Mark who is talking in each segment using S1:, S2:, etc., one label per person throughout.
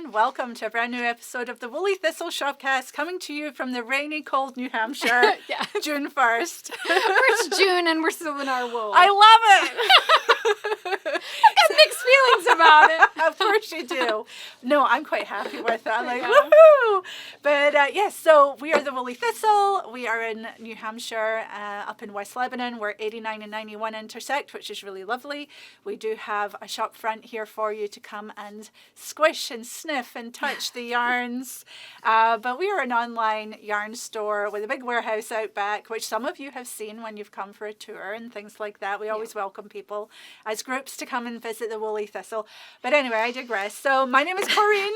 S1: everyone. Welcome to a brand new episode of the Woolly Thistle Shopcast, coming to you from the rainy, cold New Hampshire, June 1st.
S2: It's June and we're still in our wool.
S1: I love it!
S2: I got mixed feelings about it.
S1: Of course you do. No, I'm quite happy with that. I'm like, woohoo! But yes, so we are the Woolly Thistle. We are in New Hampshire, up in West Lebanon, where 89 and 91 intersect, which is really lovely. We do have a shop front here for you to come and squish and sniff and touch the yarns. But we are an online yarn store with a big warehouse out back, which some of you have seen when you've come for a tour and things like that. We always welcome people as groups to come and visit the Woolly Thistle. But anyway, I digress. So my name is Corinne.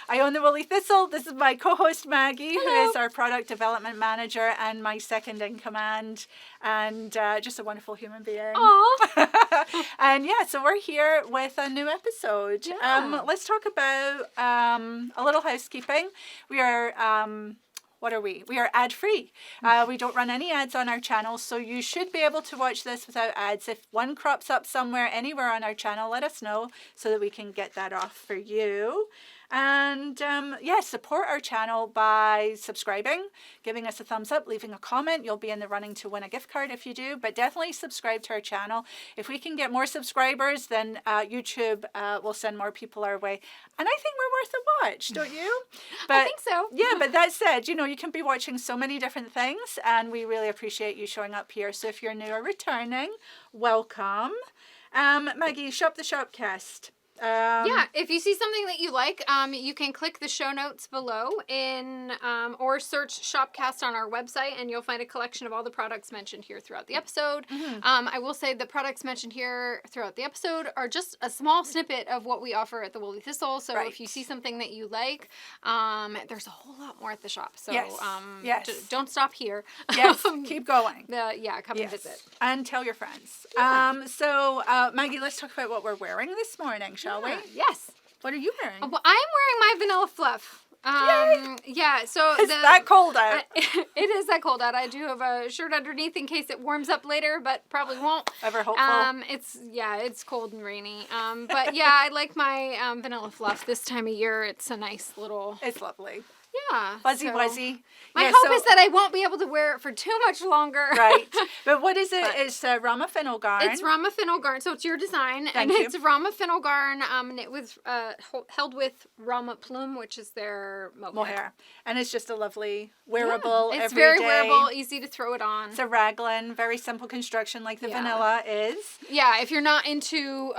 S1: I own the Woolly Thistle. This is my co-host Maggie, who is our product development manager and my second in command, and just a wonderful human being.
S2: Aww.
S1: And yeah, so we're here with a new episode.
S2: Yeah.
S1: Let's talk about a little housekeeping. We are what are we? We are ad-free. We don't run any ads on our channel, so you should be able to watch this without ads. If one crops up somewhere, anywhere on our channel, let us know so that we can get that off for you. And support our channel by subscribing, giving us a thumbs up, leaving a comment. You'll be in the running to win a gift card if you do, but definitely subscribe to our channel. If we can get more subscribers, then YouTube will send more people our way. And I think we're worth a watch, don't you? But,
S2: I think so.
S1: Yeah, but that said, you can be watching so many different things, and we really appreciate you showing up here. So if you're new or returning, welcome. Maggie, shop the Shopcast.
S2: If you see something that you like, you can click the show notes below or search Shopcast on our website, and you'll find a collection of all the products mentioned here throughout the episode.
S1: Mm-hmm.
S2: I will say the products mentioned here throughout the episode are just a small snippet of what we offer at the Woolly Thistle. So if you see something that you like, there's a whole lot more at the shop. So don't stop here.
S1: Yes, keep going.
S2: Come and visit.
S1: And tell your friends.
S2: Yeah.
S1: So Maggie, let's talk about what we're wearing this morning, shall we?
S2: Yes.
S1: What are you wearing?
S2: Well, I'm wearing my vanilla fluff.
S1: Yay!
S2: Yeah, so
S1: it's that cold out.
S2: It is that cold out. I do have a shirt underneath in case it warms up later, but probably won't.
S1: Ever hopeful.
S2: It's cold and rainy. But yeah, I like my vanilla fluff this time of year. It's a nice little.
S1: It's lovely.
S2: Yeah.
S1: Fuzzy wuzzy.
S2: My hope is that I won't be able to wear it for too much longer.
S1: Right. But what is it? It's Rama Fennel yarn.
S2: It's Rama Fennel yarn. So it's your design.
S1: Thank you.
S2: It's Rama Fennel yarn. And it was held with Rama Plume, which is their mohair.
S1: And it's just a lovely wearable
S2: It's
S1: every
S2: very
S1: day.
S2: wearable, easy to throw it on.
S1: It's a raglan, very simple construction like the vanilla is.
S2: Yeah, if you're not into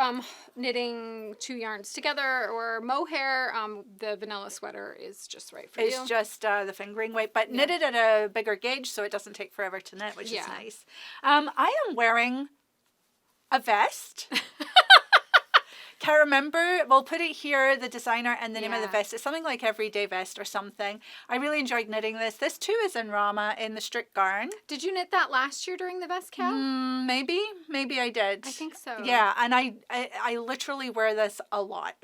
S2: knitting two yarns together or mohair, the vanilla sweater is just right for you.
S1: It's just the fingering weight, but knitted at a bigger gauge so it doesn't take forever to knit, which is nice. I am wearing a vest. Can't remember. We'll put it here, the designer and the name of the vest. It's something like Everyday Vest or something. I really enjoyed knitting this. This too is in Rama in the strict yarn.
S2: Did you knit that last year during the Vest Cow?
S1: Maybe I did.
S2: I think so.
S1: Yeah, and I literally wear this a lot.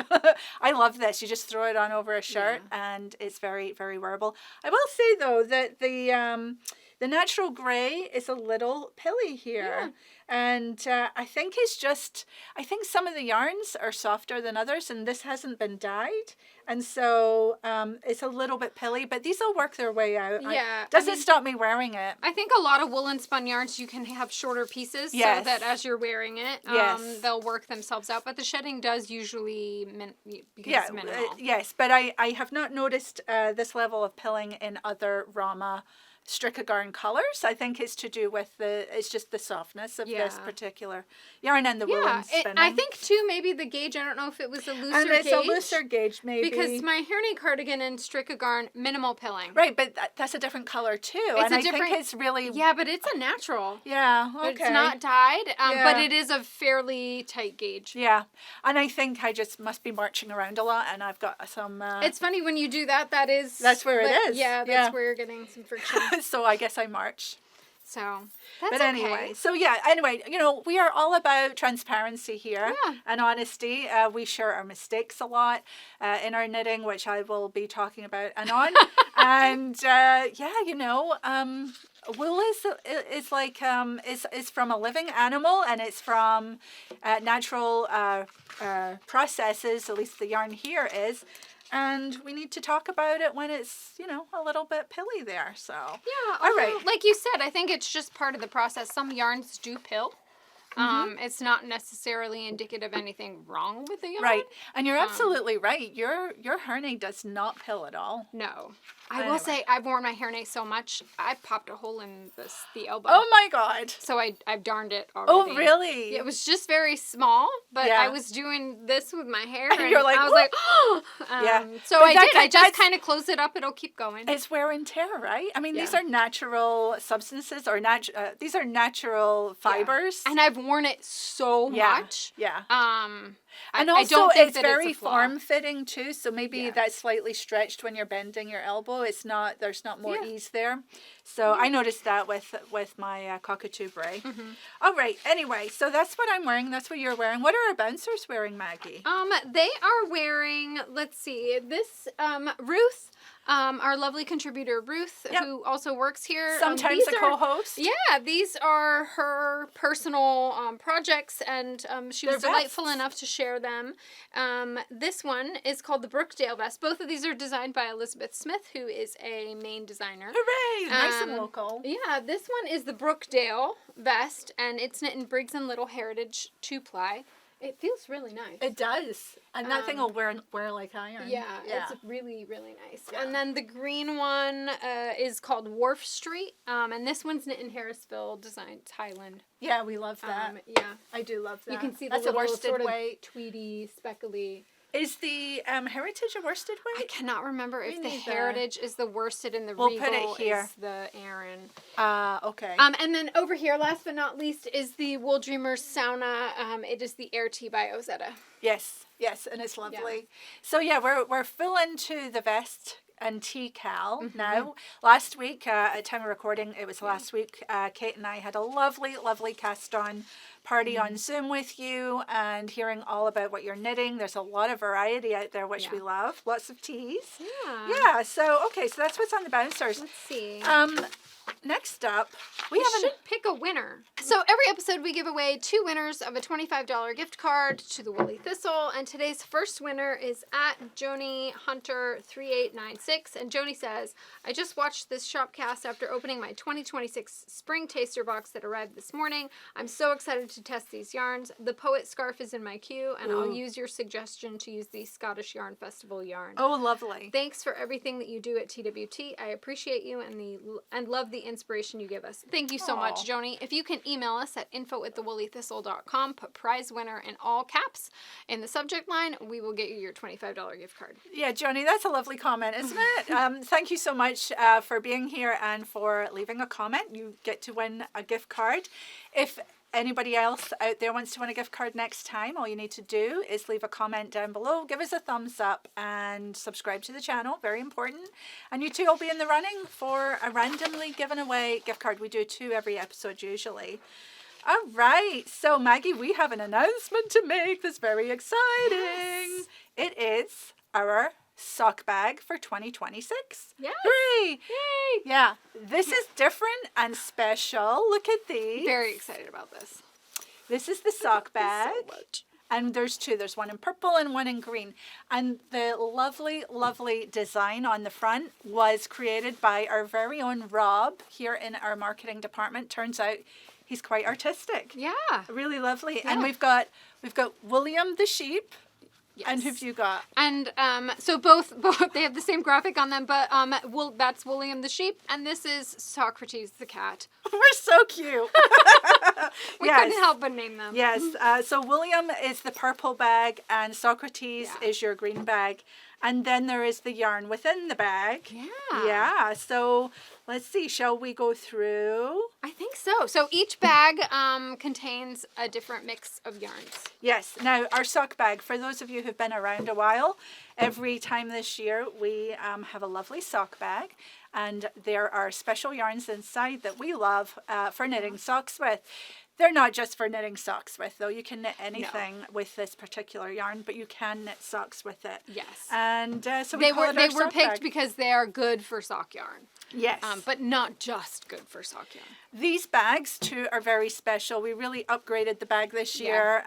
S1: I love this. You just throw it on over a shirt and it's very, very wearable. I will say though that the natural grey is a little pilly here. Yeah. And I think some of the yarns are softer than others, and this hasn't been dyed. And so it's a little bit pilly, but these will work their way out.
S2: Yeah.
S1: Doesn't stop me wearing it.
S2: I think a lot of woolen spun yarns, you can have shorter pieces so that as you're wearing it, they'll work themselves out. But the shedding does usually because minimal.
S1: Yes, but I have not noticed this level of pilling in other Rama Stricka yarn colors. I think it's to do with it's just the softness of this particular yarn and the woolen spinning.
S2: I think too maybe the gauge, I don't know if it was a looser gauge.
S1: And it's a looser gauge maybe.
S2: Because my hairney cardigan in Stricka yarn, minimal pilling.
S1: Right, but that's a different color too. I think it's really...
S2: Yeah, but it's a natural.
S1: Yeah, okay.
S2: It's not dyed, but it is a fairly tight gauge.
S1: Yeah, and I think I just must be marching around a lot and I've got some...
S2: It's funny when you do that, that's
S1: where it is.
S2: Yeah, that's where you're getting some friction.
S1: So I guess I march.
S2: So,
S1: but anyway, we are all about transparency here and honesty. We share our mistakes a lot in our knitting, which I will be talking about anon. And wool is like is from a living animal, and it's from natural processes. At least the yarn here is. And we need to talk about it when it's, a little bit pilly there. So
S2: yeah,
S1: all right.
S2: Like you said, I think it's just part of the process. Some yarns do pill. It's not necessarily indicative of anything wrong with the yarn.
S1: Right. And you're absolutely right. Your hairnet does not pill at all.
S2: No. I will say, I've worn my hairnet so much, I popped a hole in the elbow.
S1: Oh my God.
S2: So I've darned it already.
S1: Oh, really?
S2: It was just very small, but I was doing this with my hair. And
S1: you're like,
S2: I was like, oh. So I did. I just kind of closed it up. It'll keep going.
S1: It's wear and tear, right? I mean, these are natural substances or these are natural fibers.
S2: And I've worn it so much.
S1: Yeah.
S2: And
S1: also,
S2: I don't think
S1: it's very form-fitting too. So maybe that's slightly stretched when you're bending your elbow. There's not more ease there. So I noticed that with my cockatoo bray. Mm-hmm. All right. Anyway, so that's what I'm wearing. That's what you're wearing. What are our bouncers wearing, Maggie?
S2: They are wearing. Let's see. This Ruth. Our lovely contributor, Ruth, who also works here.
S1: Sometimes a co-host.
S2: Yeah, these are her personal projects, and she was delightful enough to share them. This one is called the Brookdale vest. Both of these are designed by Elizabeth Smith, who is a Maine designer.
S1: Hooray! Nice and local.
S2: Yeah, this one is the Brookdale vest, and it's knit in Briggs & Little Heritage 2-ply. It feels really nice.
S1: It does. And that thing will wear like iron.
S2: Yeah, it's really, really nice. Yeah. And then the green one is called Wharf Street. And this one's knit in Harrisville, designed Highland.
S1: Yeah, we love that.
S2: Yeah.
S1: I do love that.
S2: You can see the little sort of tweedy, speckly.
S1: Is the Heritage a worsted weight?
S2: I cannot remember if the Heritage is the worsted and the
S1: Regal
S2: Regal
S1: put it here.
S2: is the Aran.
S1: Okay.
S2: And then over here, last but not least, is the WoolDreamers Sauna. It is the Air Tea by Ozetta.
S1: Yes, and it's lovely. Yeah. So we're full into the vest and tea-cal now. Last week, at time of recording, it was last week, Kate and I had a lovely, lovely cast-on party on Zoom with you and hearing all about what you're knitting. There's a lot of variety out there, which we love. Lots of teas. Yeah. So that's what's on the bouncers.
S2: Let's see.
S1: Next up,
S2: we should pick a winner. So every episode we give away 2 winners of a $25 gift card to the Woolly Thistle, and today's first winner is at Joni Hunter 3896, and Joni says, I just watched this Shopcast after opening my 2026 spring taster box that arrived this morning. I'm so excited to test these yarns. The Poet Scarf is in my queue, and I'll use your suggestion to use the Scottish Yarn Festival yarn.
S1: Oh, lovely.
S2: Thanks for everything that you do at TWT. I appreciate you and love the inspiration you give us. Thank you so much, Joni. If you can email us at info@thewoollythistle.com, put prize winner in all caps in the subject line, we will get you your $25 gift card.
S1: Yeah, Joni, that's a lovely comment, isn't it? Thank you so much for being here and for leaving a comment. You get to win a gift card. If anybody else out there wants to win a gift card next time, all you need to do is leave a comment down below, give us a thumbs up, and subscribe to the channel. Very important. And you two will be in the running for a randomly given away gift card. We do 2 every episode usually. All right. So, Maggie, we have an announcement to make that's very exciting. Yes. It is our sock bag for 2026.
S2: Yes.
S1: Hooray!
S2: Yay!
S1: Yeah. This is different and special. Look at these.
S2: Very excited about this.
S1: This is the sock bag.
S2: So much.
S1: And there's 2. There's one in purple and one in green. And the lovely, lovely design on the front was created by our very own Rob here in our marketing department. Turns out he's quite artistic.
S2: Yeah.
S1: Really lovely.
S2: Yeah.
S1: And we've got William the sheep.
S2: Yes.
S1: And who've you got?
S2: And so both they have the same graphic on them, but that's William the sheep, and this is Socrates the cat.
S1: We're so cute.
S2: We couldn't help but name them.
S1: Yes. So William is the purple bag, and Socrates is your green bag. And then there is the yarn within the bag.
S2: Yeah.
S1: Yeah. So let's see. Shall we go through?
S2: I think so. So each bag contains a different mix of yarns.
S1: Yes. Now, our sock bag, for those of you who've been around a while, every time this year we have a lovely sock bag. And there are special yarns inside that we love for knitting socks with. They're not just for knitting socks with, though. You can knit anything with this particular yarn, but you can knit socks with it.
S2: Yes.
S1: And so
S2: they were
S1: picked
S2: because they are good for sock yarn.
S1: Yes.
S2: But not just good for sock yarn.
S1: These bags, too, are very special. We really upgraded the bag this year.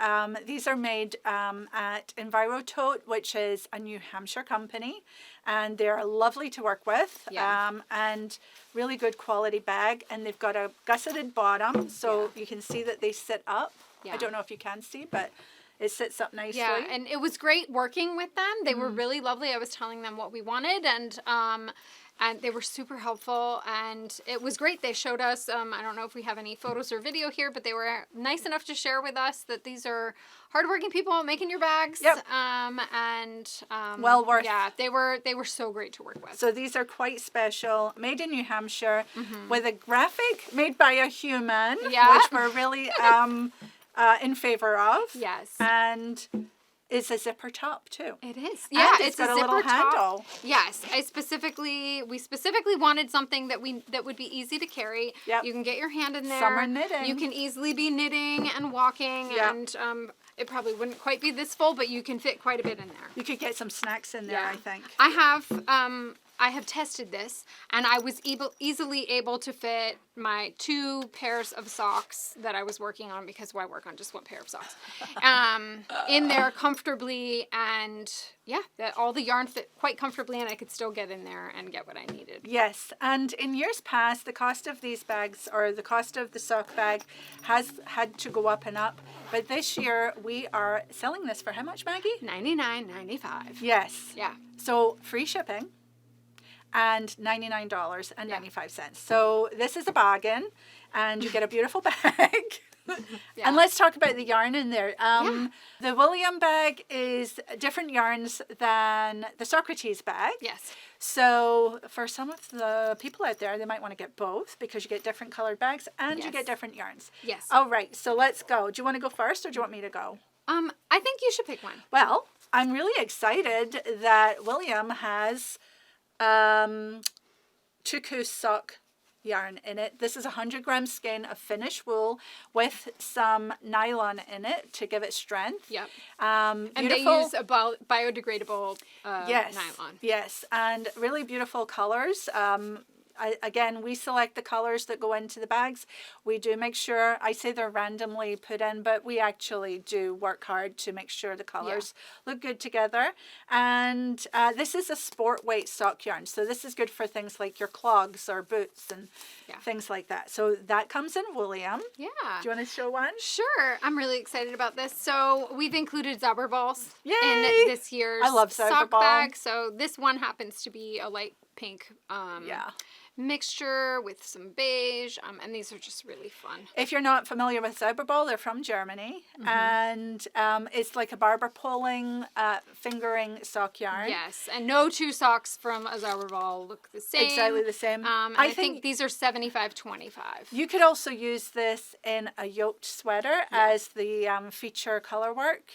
S1: These are made at EnviroTote, which is a New Hampshire company. And they're lovely to work with. And really good quality bag. And they've got a gusseted bottom, so you can see that they sit up. I don't know if you can see, but it sits up nicely.
S2: Yeah, and it was great working with them. They were really lovely. I was telling them what we wanted, and they were super helpful, and it was great. They showed us, I don't know if we have any photos or video here, but they were nice enough to share with us that these are hardworking people making your bags.
S1: Well worth.
S2: Yeah, they were so great to work with.
S1: So these are quite special, made in New Hampshire, with a graphic made by a human, which we're really in favor of.
S2: Yes.
S1: And it's a zipper top too.
S2: It is.
S1: Yeah, it's got a little handle.
S2: Yes, we specifically wanted something that would be easy to carry.
S1: Yep.
S2: You can get your hand in there.
S1: Summer knitting.
S2: You can easily be knitting and walking, and it probably wouldn't quite be this full, but you can fit quite a bit in there.
S1: You could get some snacks in there, I think.
S2: I have tested this, and I was easily able to fit my 2 pairs of socks that I was working on, because I work on just 1 pair of socks, in there comfortably, and all the yarn fit quite comfortably, and I could still get in there and get what I needed.
S1: Yes, and in years past, the cost of these bags, or the cost of the sock bag, has had to go up and up, but this year we are selling this for how much, Maggie?
S2: $99.95.
S1: Yes.
S2: Yeah.
S1: So free shipping. And $99.95. So this is a bargain, and you get a beautiful bag. And let's talk about the yarn in there. The William bag is different yarns than the Socrates bag.
S2: Yes.
S1: So for some of the people out there, they might want to get both, because you get different colored bags and you get different yarns.
S2: Yes.
S1: All right, so let's go. Do you want to go first, or do you want me to go?
S2: I think you should pick one.
S1: Well, I'm really excited that William has Tuku sock yarn in it. This is 100 gram skein of Finnish wool with some nylon in it to give it strength.
S2: Yep.
S1: And
S2: they use a biodegradable
S1: yes,
S2: nylon.
S1: Yes, and really beautiful colors. Again, we select the colors that go into the bags. We do make sure, I say they're randomly put in, but we actually do work hard to make sure the colors look good together. And this is a sport weight sock yarn. So this is good for things like your clogs or boots and things like that. So that comes in William.
S2: Yeah.
S1: Do you want to show one?
S2: Sure. I'm really excited about this. So we've included Zauber balls in this year's sock bag. So this one happens to be a light pink mixture with some beige, and these are just really fun.
S1: If you're not familiar with Zauberball, they're from Germany, and it's like a barber pulling, fingering sock yarn.
S2: Yes, and no 2 socks from a Zauberball look the same.
S1: Exactly the same.
S2: I think these are 75-25.
S1: You could also use this in a yoked sweater as the feature color work.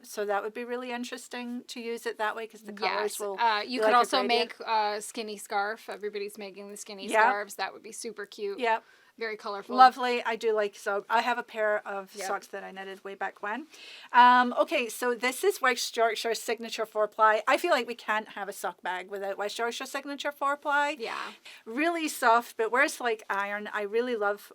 S1: So that would be really interesting to use it that way, because the colors will.
S2: You could also make a skinny scarf. Everybody's making the skinny scarves. That would be super cute.
S1: Yep.
S2: Very colorful.
S1: Lovely. I do like, so I have a pair of socks that I knitted way back when. Okay, so this is West Yorkshire Signature 4-ply. I feel like we can't have a sock bag without West Yorkshire Signature 4-ply.
S2: Yeah.
S1: Really soft, but wears like iron. I really love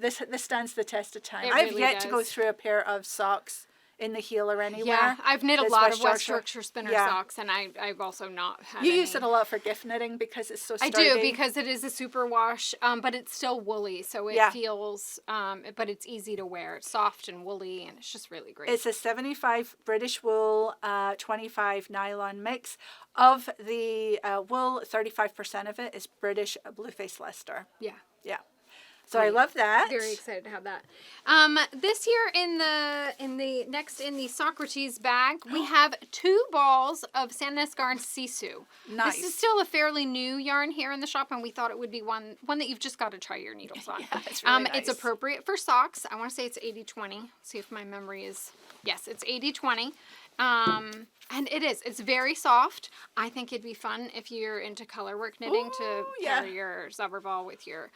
S1: this. This stands the test of time. I've yet to go through a pair of socks in the heel or anywhere.
S2: Yeah, I've knit a lot of West Yorkshire spinner socks, and I've also not had any.
S1: Use it a lot for gift knitting because it's so sturdy.
S2: I do, because it is a super wash, but it's still woolly, so it feels, but it's easy to wear. It's soft and woolly, and it's just really great.
S1: It's a 75 British wool, 25 nylon mix. Of the wool, 35% of it is British Blueface Leicester. Yeah. Yeah. So I love that.
S2: Very excited to have that. This year in the Socrates bag, we have 2 balls of Sandnesgarn Sisu.
S1: Nice.
S2: This is still a fairly new yarn here in the shop, and we thought it would be one that you've just got to try your needles on.
S1: Yeah, it's really nice.
S2: It's appropriate for socks. I want to say it's 80-20. See if my memory is... Yes, it's 80-20. And it's very soft. I think it'd be fun if you're into color work knitting to pair your Zauberball with your,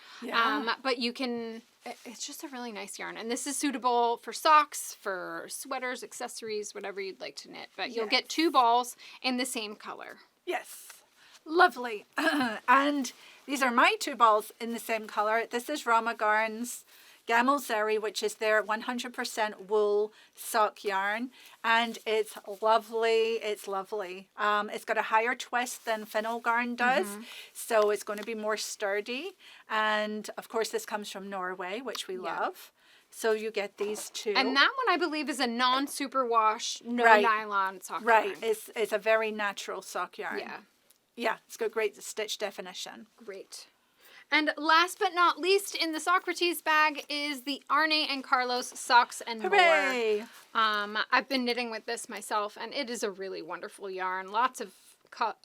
S2: but you can, it's just a really nice yarn. And this is suitable for socks, for sweaters, accessories, whatever you'd like to knit. But you'll get 2 balls in the same color.
S1: Yes. Lovely. And These are my 2 balls in the same color. This is Rama Garn's Gamel Zeri, which is their 100% wool sock yarn, and it's lovely. It's lovely. It's got a higher twist than Fennel Garn does, so it's going to be more sturdy. And of course, this comes from Norway, which we love. So you get these 2.
S2: And that one, I believe, is a non-superwash, no nylon sock yarn.
S1: It's a very natural sock yarn.
S2: Yeah.
S1: Yeah, it's got great stitch definition.
S2: Great. And last but not least in the Socrates bag is the Arne and Carlos Socks and
S1: Hooray!
S2: More. I've been knitting with this myself, and it is a really wonderful yarn. Lots of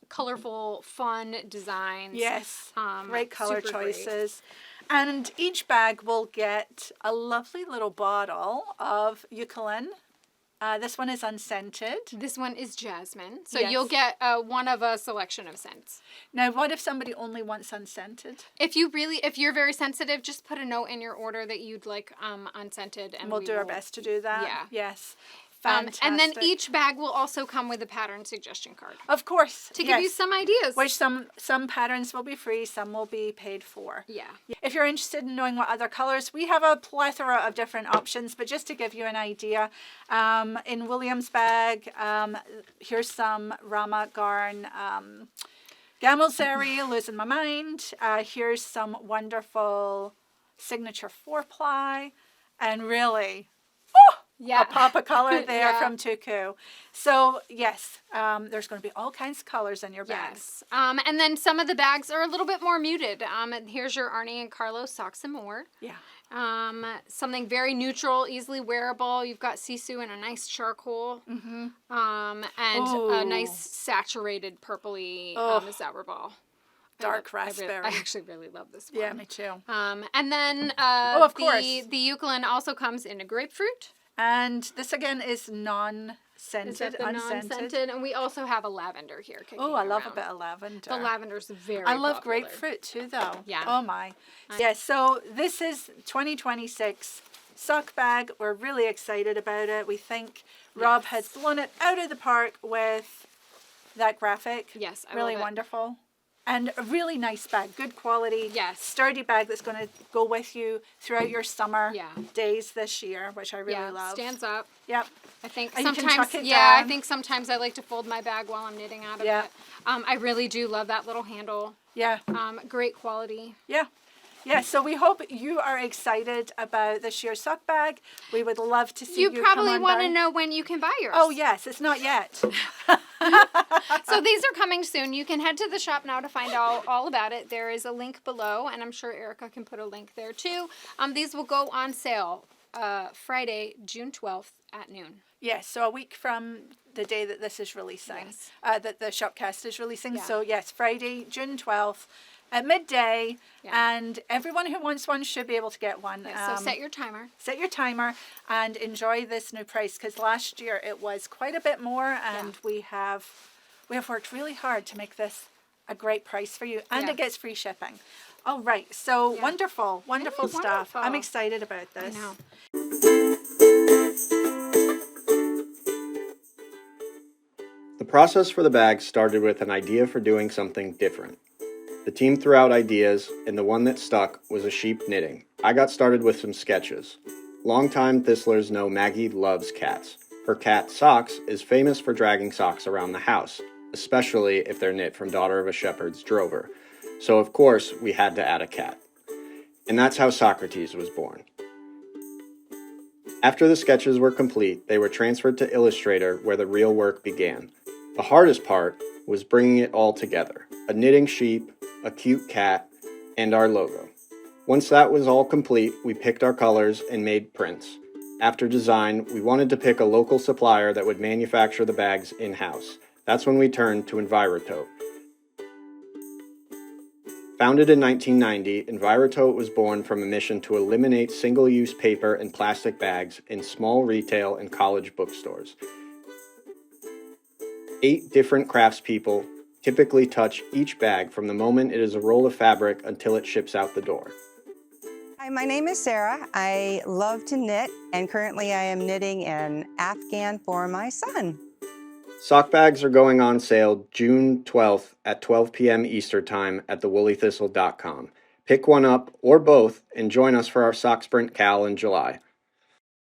S2: colorful, fun designs.
S1: Yes, great color choices. Great. And each bag will get a lovely little bottle of eucalyptus. This one is unscented.
S2: This one is jasmine. So you'll get one of a selection of scents.
S1: Now, what if somebody only wants unscented?
S2: If you're very sensitive, just put a note in your order that you'd like unscented, and
S1: we'll do our best to do that.
S2: Yeah.
S1: Yes. Fantastic.
S2: And then each bag will also come with a pattern suggestion card.
S1: Of course.
S2: To give you some ideas.
S1: Which some patterns will be free, some will be paid for.
S2: Yeah.
S1: If you're interested in knowing what other colors, we have a plethora of different options, but just to give you an idea, in William's bag, here's some Rama Garn Gamel Zeri, Losing My Mind. Here's some wonderful signature 4-ply, and really, a pop of color there from Tuku. So yes, there's going to be all kinds of colors in your bags.
S2: Yes. And then some of the bags are a little bit more muted. Here's your Arne and Carlos Socks and More.
S1: Yeah.
S2: Something very neutral, easily wearable. You've got sisu in a nice charcoal. And a nice saturated purpley Zauber ball.
S1: Dark raspberry.
S2: I actually really love this one.
S1: Yeah, me too.
S2: And then
S1: of course,
S2: the eucalyptus also comes in a grapefruit.
S1: And this again is non-scented, unscented.
S2: And we also have a lavender here.
S1: Oh, I love a bit of lavender.
S2: The lavender's very
S1: I love
S2: popular.
S1: grapefruit too, though.
S2: Yeah.
S1: Oh my. Yeah, so this is 2026 sock bag. We're really excited about it. We think Rob has blown it out of the park with that graphic.
S2: Yes, I
S1: really
S2: love it.
S1: Wonderful. And a really nice bag, good quality, sturdy bag that's going to go with you throughout your summer days this year, which I really love.
S2: Stands up.
S1: Yep.
S2: I think
S1: and
S2: sometimes,
S1: you can tuck it
S2: I
S1: down.
S2: think sometimes I like to fold my bag while I'm knitting out of it. I really do love that little handle.
S1: Yeah.
S2: Great quality.
S1: Yeah. Yeah, so we hope you are excited about this year's sock bag. We would love to see you come on by.
S2: You probably want to know when you can buy yours.
S1: Oh, yes. It's not yet.
S2: So these are coming soon. You can head to the shop now to find out all about it. There is a link below, and I'm sure Erica can put a link there too. These will go on sale Friday, June 12th at noon.
S1: Yes, so a week from the day that this is releasing, that the Shopcast is releasing. So, yes, Friday, June 12th. At midday, and everyone who wants one should be able to get one.
S2: So set your timer.
S1: Set your timer and enjoy this new price, because last year it was quite a bit more, and we have worked really hard to make this a great price for you, and it gets free shipping. All right, so wonderful stuff. I'm excited about this.
S2: I know.
S3: The process for the bag started with an idea for doing something different. The team threw out ideas, and the one that stuck was a sheep knitting. I got started with some sketches. Longtime Thistlers know Maggie loves cats. Her cat, Socks, is famous for dragging socks around the house, especially if they're knit from Daughter of a Shepherd's Drover. So of course, we had to add a cat. And that's how Socrates was born. After the sketches were complete, they were transferred to Illustrator, where the real work began. The hardest part was bringing it all together. A knitting sheep, a cute cat, and our logo. Once that was all complete, we picked our colors and made prints. After design, we wanted to pick a local supplier that would manufacture the bags in-house. That's when we turned to Envirotote. Founded in 1990, Envirotote was born from a mission to eliminate single-use paper and plastic bags in small retail and college bookstores. 8 different craftspeople typically touch each bag from the moment it is a roll of fabric until it ships out the door.
S4: Hi, my name is Sarah. I love to knit, and currently I am knitting an Afghan for my son.
S3: Sock bags are going on sale June 12th at 12 p.m. Eastern Time at thewoollythistle.com. Pick one up or both and join us for our sock sprint cal in July.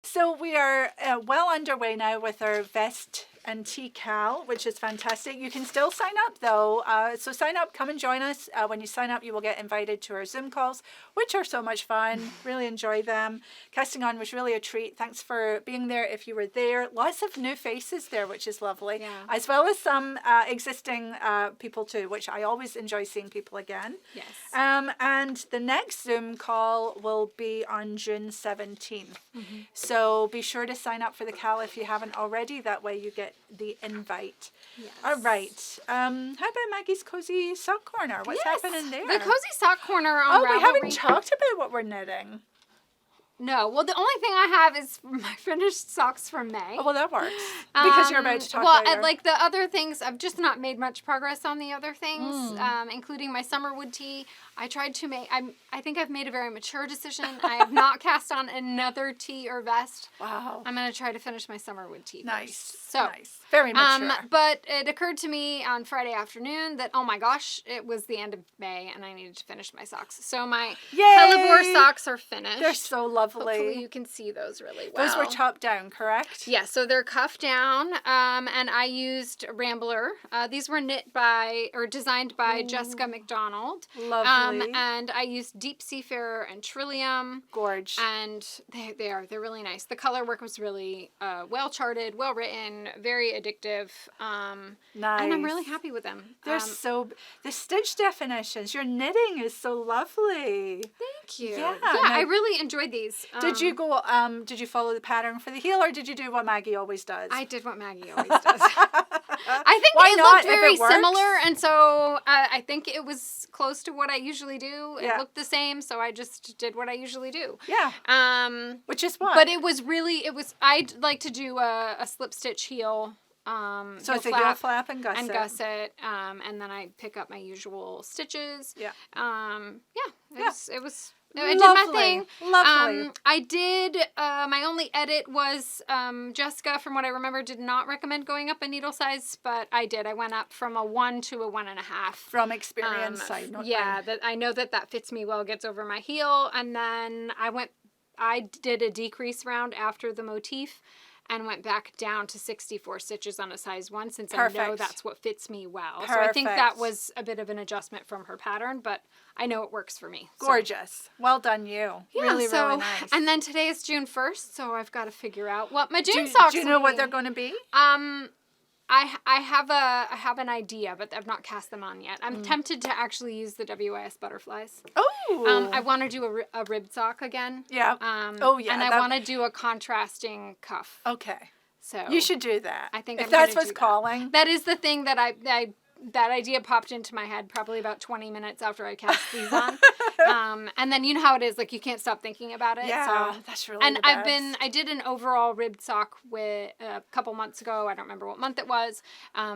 S1: So we are well underway now with our vest and tea cal, which is fantastic. You can still sign up though. So sign up, come and join us. When you sign up, you will get invited to our Zoom calls, which are so much fun. Really enjoy them. Casting On was really a treat. Thanks for being there if you were there. Lots of new faces there, which is lovely.
S2: Yeah.
S1: As well as some existing people too, which I always enjoy seeing people again.
S2: Yes.
S1: And the next Zoom call will be on June 17th. So be sure to sign up for the cal if you haven't already. That way you get the invite.
S2: Yes.
S1: All right. How about Maggie's Cozy Sock Corner? What's happening there?
S2: The Cozy Sock Corner on Ravelry.
S1: We haven't talked about what we're knitting.
S2: No. Well, the only thing I have is my finished socks from May.
S1: Oh, well, that works. Because you're about to talk
S2: well,
S1: later.
S2: like the other things, I've just not made much progress on the other things, including my summerwood tee. I tried to make, I think I've made a very mature decision. I have not cast on another tee or vest.
S1: Wow.
S2: I'm going to try to finish my summerwood tee
S1: Nice.
S2: first. So,
S1: nice. Very mature.
S2: But it occurred to me on Friday afternoon that, oh my gosh, it was the end of May and I needed to finish my socks. So my hellebore socks are finished.
S1: They're so lovely.
S2: Hopefully you can see those really well.
S1: Those were top down, correct?
S2: Yeah, so they're cuffed down, and I used Rambler. These were designed by Jessica McDonald.
S1: Lovely.
S2: And I used Deep Seafarer and Trillium.
S1: Gorge.
S2: And they're really nice. The color work was really well charted, well written, very addictive.
S1: Nice.
S2: And I'm really happy with them.
S1: They're the stitch definitions. Your knitting is so lovely.
S2: Thank you.
S1: Yeah,
S2: I really enjoyed these.
S1: Did you go? Did you follow the pattern for the heel, or did you do what Maggie always does?
S2: I did what Maggie always does. I think
S1: Why
S2: it
S1: not,
S2: looked
S1: if
S2: very
S1: it works?
S2: similar, and so I think it was close to what I usually do. It
S1: Yeah.
S2: looked the same, so I just did what I usually do.
S1: Yeah. Which is what?
S2: But it was I'd like to do a slip stitch heel.
S1: So it's a heel flap and gusset.
S2: And gusset, and then I pick up my usual stitches.
S1: Yeah.
S2: It was. I did my thing.
S1: Lovely.
S2: I did, my only edit was, Jessica, from what I remember, did not recommend going up a needle size, but I did. I went up from a 1 to a 1.5.
S1: From experience,
S2: I know that fits me well, gets over my heel, and then I did a decrease round after the motif, and went back down to 64 stitches on a size 1 since
S1: Perfect.
S2: I know that's what fits me well.
S1: Perfect.
S2: So I think that was a bit of an adjustment from her pattern, but I know it works for me.
S1: Gorgeous. Well done, you.
S2: Yeah,
S1: really, really nice.
S2: And then today is June 1st, so I've got to figure out what my June socks
S1: do you know
S2: will
S1: what
S2: be.
S1: they're going to be?
S2: I have an idea, but I've not cast them on yet. I'm tempted to actually use the WIS butterflies.
S1: Oh.
S2: I want to do a ribbed sock again.
S1: Yeah.
S2: And
S1: that...
S2: I want to do a contrasting cuff.
S1: Okay.
S2: So
S1: you should do that.
S2: I think
S1: if
S2: I'm
S1: that's
S2: gonna
S1: what's
S2: do
S1: calling.
S2: That is the thing that that idea popped into my head probably about 20 minutes after I cast these on. And then you know how it is, like you can't stop thinking about it.
S1: Yeah,
S2: so.
S1: that's really
S2: And
S1: the best.
S2: I did an overall ribbed sock with a couple months ago. I don't remember what month it was.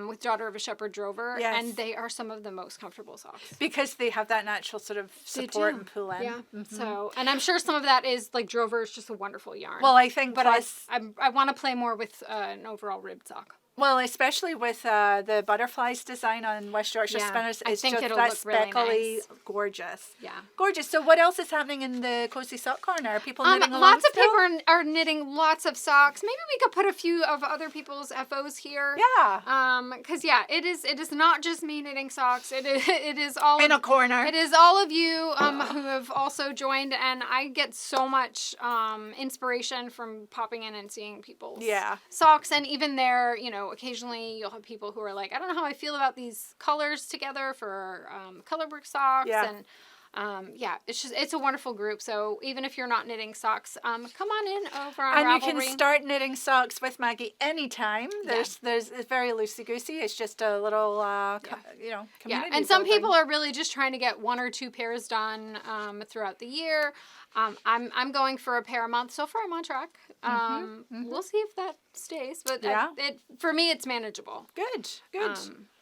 S2: With Daughter of a Shepherd Drover.
S1: Yes.
S2: And they are some of the most comfortable socks.
S1: Because they have that natural sort of support and pull in.
S2: Yeah.
S1: Mm-hmm.
S2: So, and I'm sure some of that is like Drover is just a wonderful yarn.
S1: Well, I think
S2: but
S1: plus...
S2: I want to play more with an overall ribbed sock.
S1: Well, especially with the butterflies design on West Yorkshire Spinners,
S2: I
S1: it's
S2: think
S1: just
S2: it'll
S1: that
S2: look really
S1: speckly,
S2: nice.
S1: gorgeous.
S2: Yeah.
S1: Gorgeous. So what else is happening in the Cozy Sock Corner? Are people knitting along
S2: Lots of
S1: still?
S2: people are knitting lots of socks. Maybe we could put a few of other people's FOs here.
S1: Yeah.
S2: Because it is not just me knitting socks. It is all
S1: in a corner.
S2: It is all of you who have also joined, and I get so much inspiration from popping in and seeing people's socks, and even there, occasionally you'll have people who are like, I don't know how I feel about these colors together for colorwork socks, and it's a wonderful group. So even if you're not knitting socks, come on in over on Ravelry.
S1: And you can start knitting socks with Maggie anytime. There's it's very loosey goosey. It's just a little community.
S2: And some
S1: building.
S2: people are really just trying to get 1 or 2 pairs done throughout the year. I'm going for a pair a month. So far I'm on track. We'll see if that stays, but for me it's manageable.
S1: Good.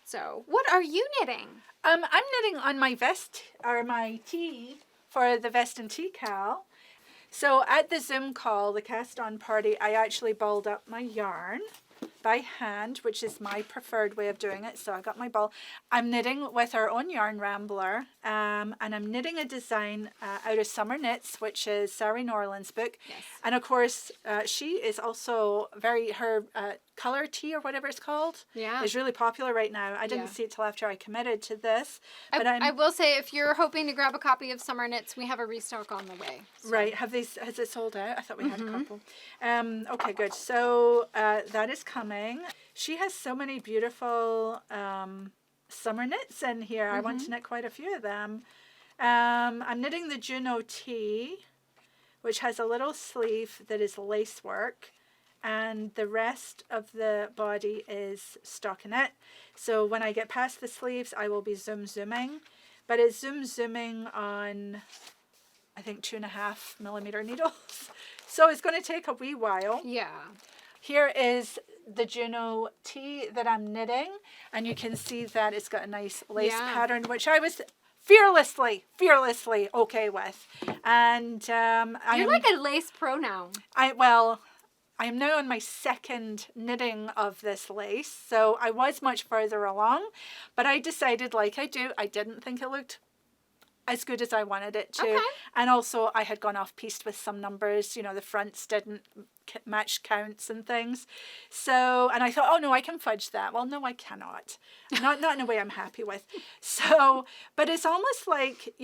S2: So what are you knitting?
S1: I'm knitting on my vest or my tee for the vest and tea cal. So at the Zoom call, the cast on party, I actually balled up my yarn by hand, which is my preferred way of doing it. So I got my ball. I'm knitting with our own yarn Rambler, and I'm knitting a design out of Summer Knits, which is Sari Norland's book.
S2: Yes.
S1: And of course, she is also her color tea or whatever it's called is really popular right now. I didn't see it till after I committed to this. But
S2: I will say, if you're hoping to grab a copy of Summer Knits, we have a restock on the way. So.
S1: Right. Has it sold out? I thought we had a couple. Okay, good. So that is coming. She has so many beautiful summer knits in here. I want to knit quite a few of them. I'm knitting the Juno tee, which has a little sleeve that is lace work. And the rest of the body is stockinette. So when I get past the sleeves, I will be zooming. But it's zooming on, I think, 2.5 millimeter needles. So it's going to take a wee while.
S2: Yeah.
S1: Here is the Juno tee that I'm knitting. And you can see that it's got a nice lace pattern, which I was fearlessly okay with. And
S2: you're like a lace pro now.
S1: I am now on my second knitting of this lace, so I was much further along, but I decided, like I do, I didn't think it looked as good as I wanted it to. Okay. And also I had gone off-piste with some numbers, the fronts didn't match counts and things. So, and I thought, oh no, I can fudge that. Well, no, I cannot. Not in a way I'm happy with. So, but it's almost like,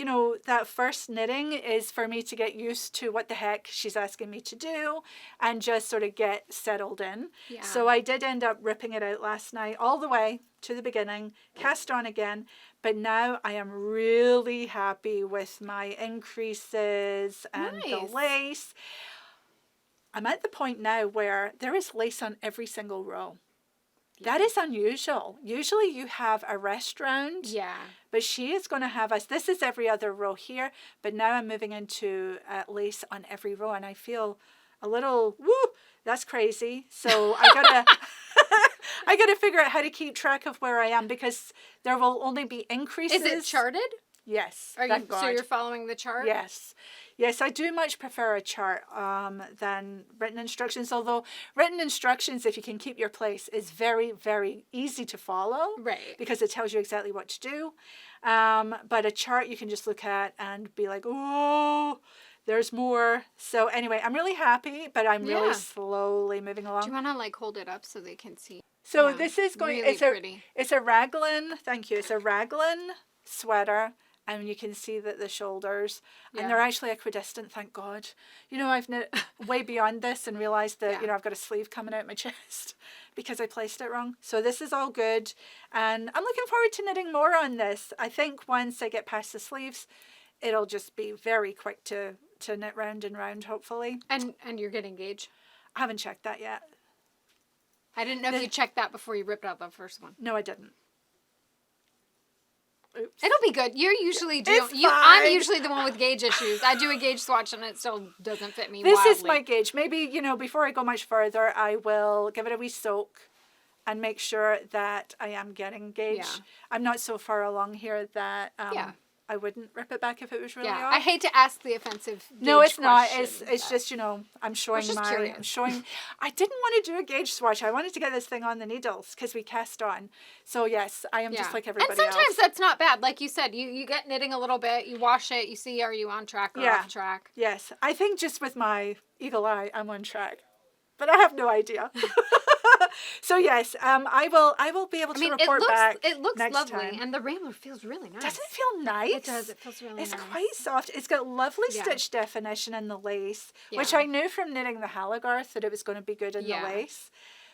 S1: that first knitting is for me to get used to what the heck she's asking me to do and just sort of get settled in. Yeah. So I did end up ripping it out last night all the way to the beginning, cast on again. But now I am really happy with my increases and the lace. I'm at the point now where there is lace on every single row. That is unusual. Usually you have a rest round. Yeah. But she is going to have us. This is every other row here. But now I'm moving into lace on every row. And I feel a little, that's crazy. So I gotta figure out how to keep track of where I am because there will only be increases.
S2: Is it charted?
S1: Yes.
S2: So you're following the chart?
S1: Yes, I do much prefer a chart than written instructions, although written instructions, if you can keep your place, is very, very easy to follow. Right. Because it tells you exactly what to do. But a chart you can just look at and be like, oh, there's more. So anyway, I'm really happy, but I'm really slowly moving along.
S2: Do you want to hold it up so they can see?
S1: So this is going,
S2: really pretty.
S1: It's a raglan, thank you, it's a raglan sweater. And you can see that the shoulders, and they're actually equidistant, thank God. I've knit way beyond this and realised that, I've got a sleeve coming out my chest because I placed it wrong. So this is all good. And I'm looking forward to knitting more on this. I think once I get past the sleeves, it'll just be very quick to knit round and round, hopefully.
S2: And you're getting gauge?
S1: I haven't checked that yet.
S2: I didn't know if you checked that before you ripped out the first one.
S1: No, I didn't. Oops.
S2: It'll be good. You're usually I'm usually the one with gauge issues. I do a gauge swatch and it still doesn't fit me.
S1: This is my gauge. Maybe, before I go much further, I will give it a wee soak and make sure that I am getting gauge. Yeah. I'm not so far along here that I wouldn't rip it back if it was really off.
S2: I hate to ask the offensive gauge
S1: No, it's not.
S2: question,
S1: It's just, I'm showing I didn't want to do a gauge swatch. I wanted to get this thing on the needles because we cast on. So yes, I am just like everybody else.
S2: And sometimes that's not bad. Like you said, you get knitting a little bit, you wash it, you see are you on track or off track.
S1: Yes. I think just with my eagle eye, I'm on track. But I have no idea. So yes, I will be able to report back.
S2: It looks
S1: next
S2: lovely,
S1: time.
S2: And the Rambler feels really nice.
S1: Doesn't it feel nice?
S2: It does. It feels really nice.
S1: It's quite soft. It's got lovely stitch definition in the lace, which I knew from knitting the Haligarth that it was going to be good in the lace.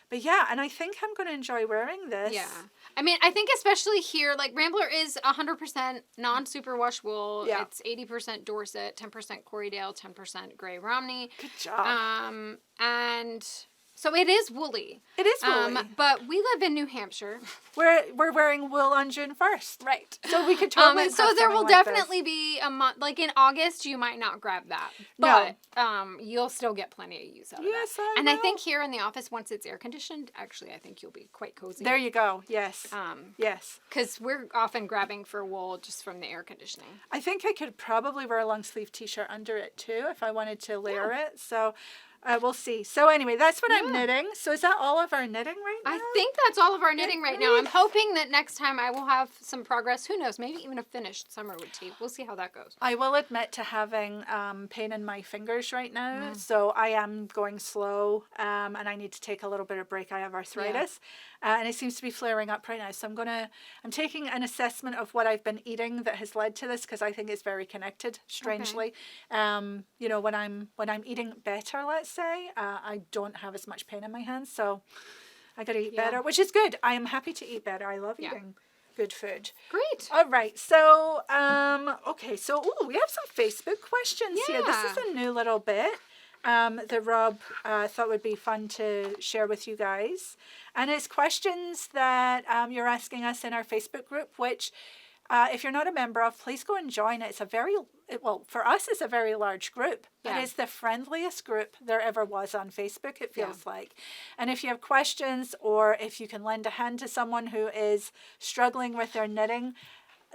S1: But and I think I'm going to enjoy wearing this.
S2: Yeah. I think especially here, Rambler is 100% non-superwash wool. Yeah. It's 80% Dorset, 10% Corriedale, 10% Grey Romney.
S1: Good job.
S2: And so it is woolly.
S1: It is woolly.
S2: But we live in New Hampshire.
S1: We're wearing wool on June 1st.
S2: Right.
S1: So we could totally
S2: so there will definitely be a month, in August, you might not grab that. But you'll still get plenty of use out of that. And I think here in the office, once it's air conditioned, actually, I think you'll be quite cozy.
S1: There you go. Yes. Yes.
S2: Because we're often grabbing for wool just from the air conditioning.
S1: I think I could probably wear a long sleeve t-shirt under it too if I wanted to layer it. So We'll see. So anyway, that's what I'm knitting. So is that all of our knitting right now?
S2: I think that's all of our knitting right now. I'm hoping that next time I will have some progress. Who knows? Maybe even a finished summerwood tee. We'll see how that goes.
S1: I will admit to having pain in my fingers right now. So I am going slow and I need to take a little bit of break. I have arthritis and it seems to be flaring up right now. So I'm taking an assessment of what I've been eating that has led to this because I think it's very connected, strangely. You know, when I'm eating better, let's say, I don't have as much pain in my hands, so I gotta eat better, which is good. I am happy to eat better. I love eating good food.
S2: Great.
S1: All right, so okay, so we have some Facebook questions here. This is a new little bit that Rob thought would be fun to share with you guys, and it's questions that you're asking us in our Facebook group, which if you're not a member of, please go and join it. It's for us, it's a very large group. It is the friendliest group there ever was on Facebook, it feels like. And if you have questions or if you can lend a hand to someone who is struggling with their knitting,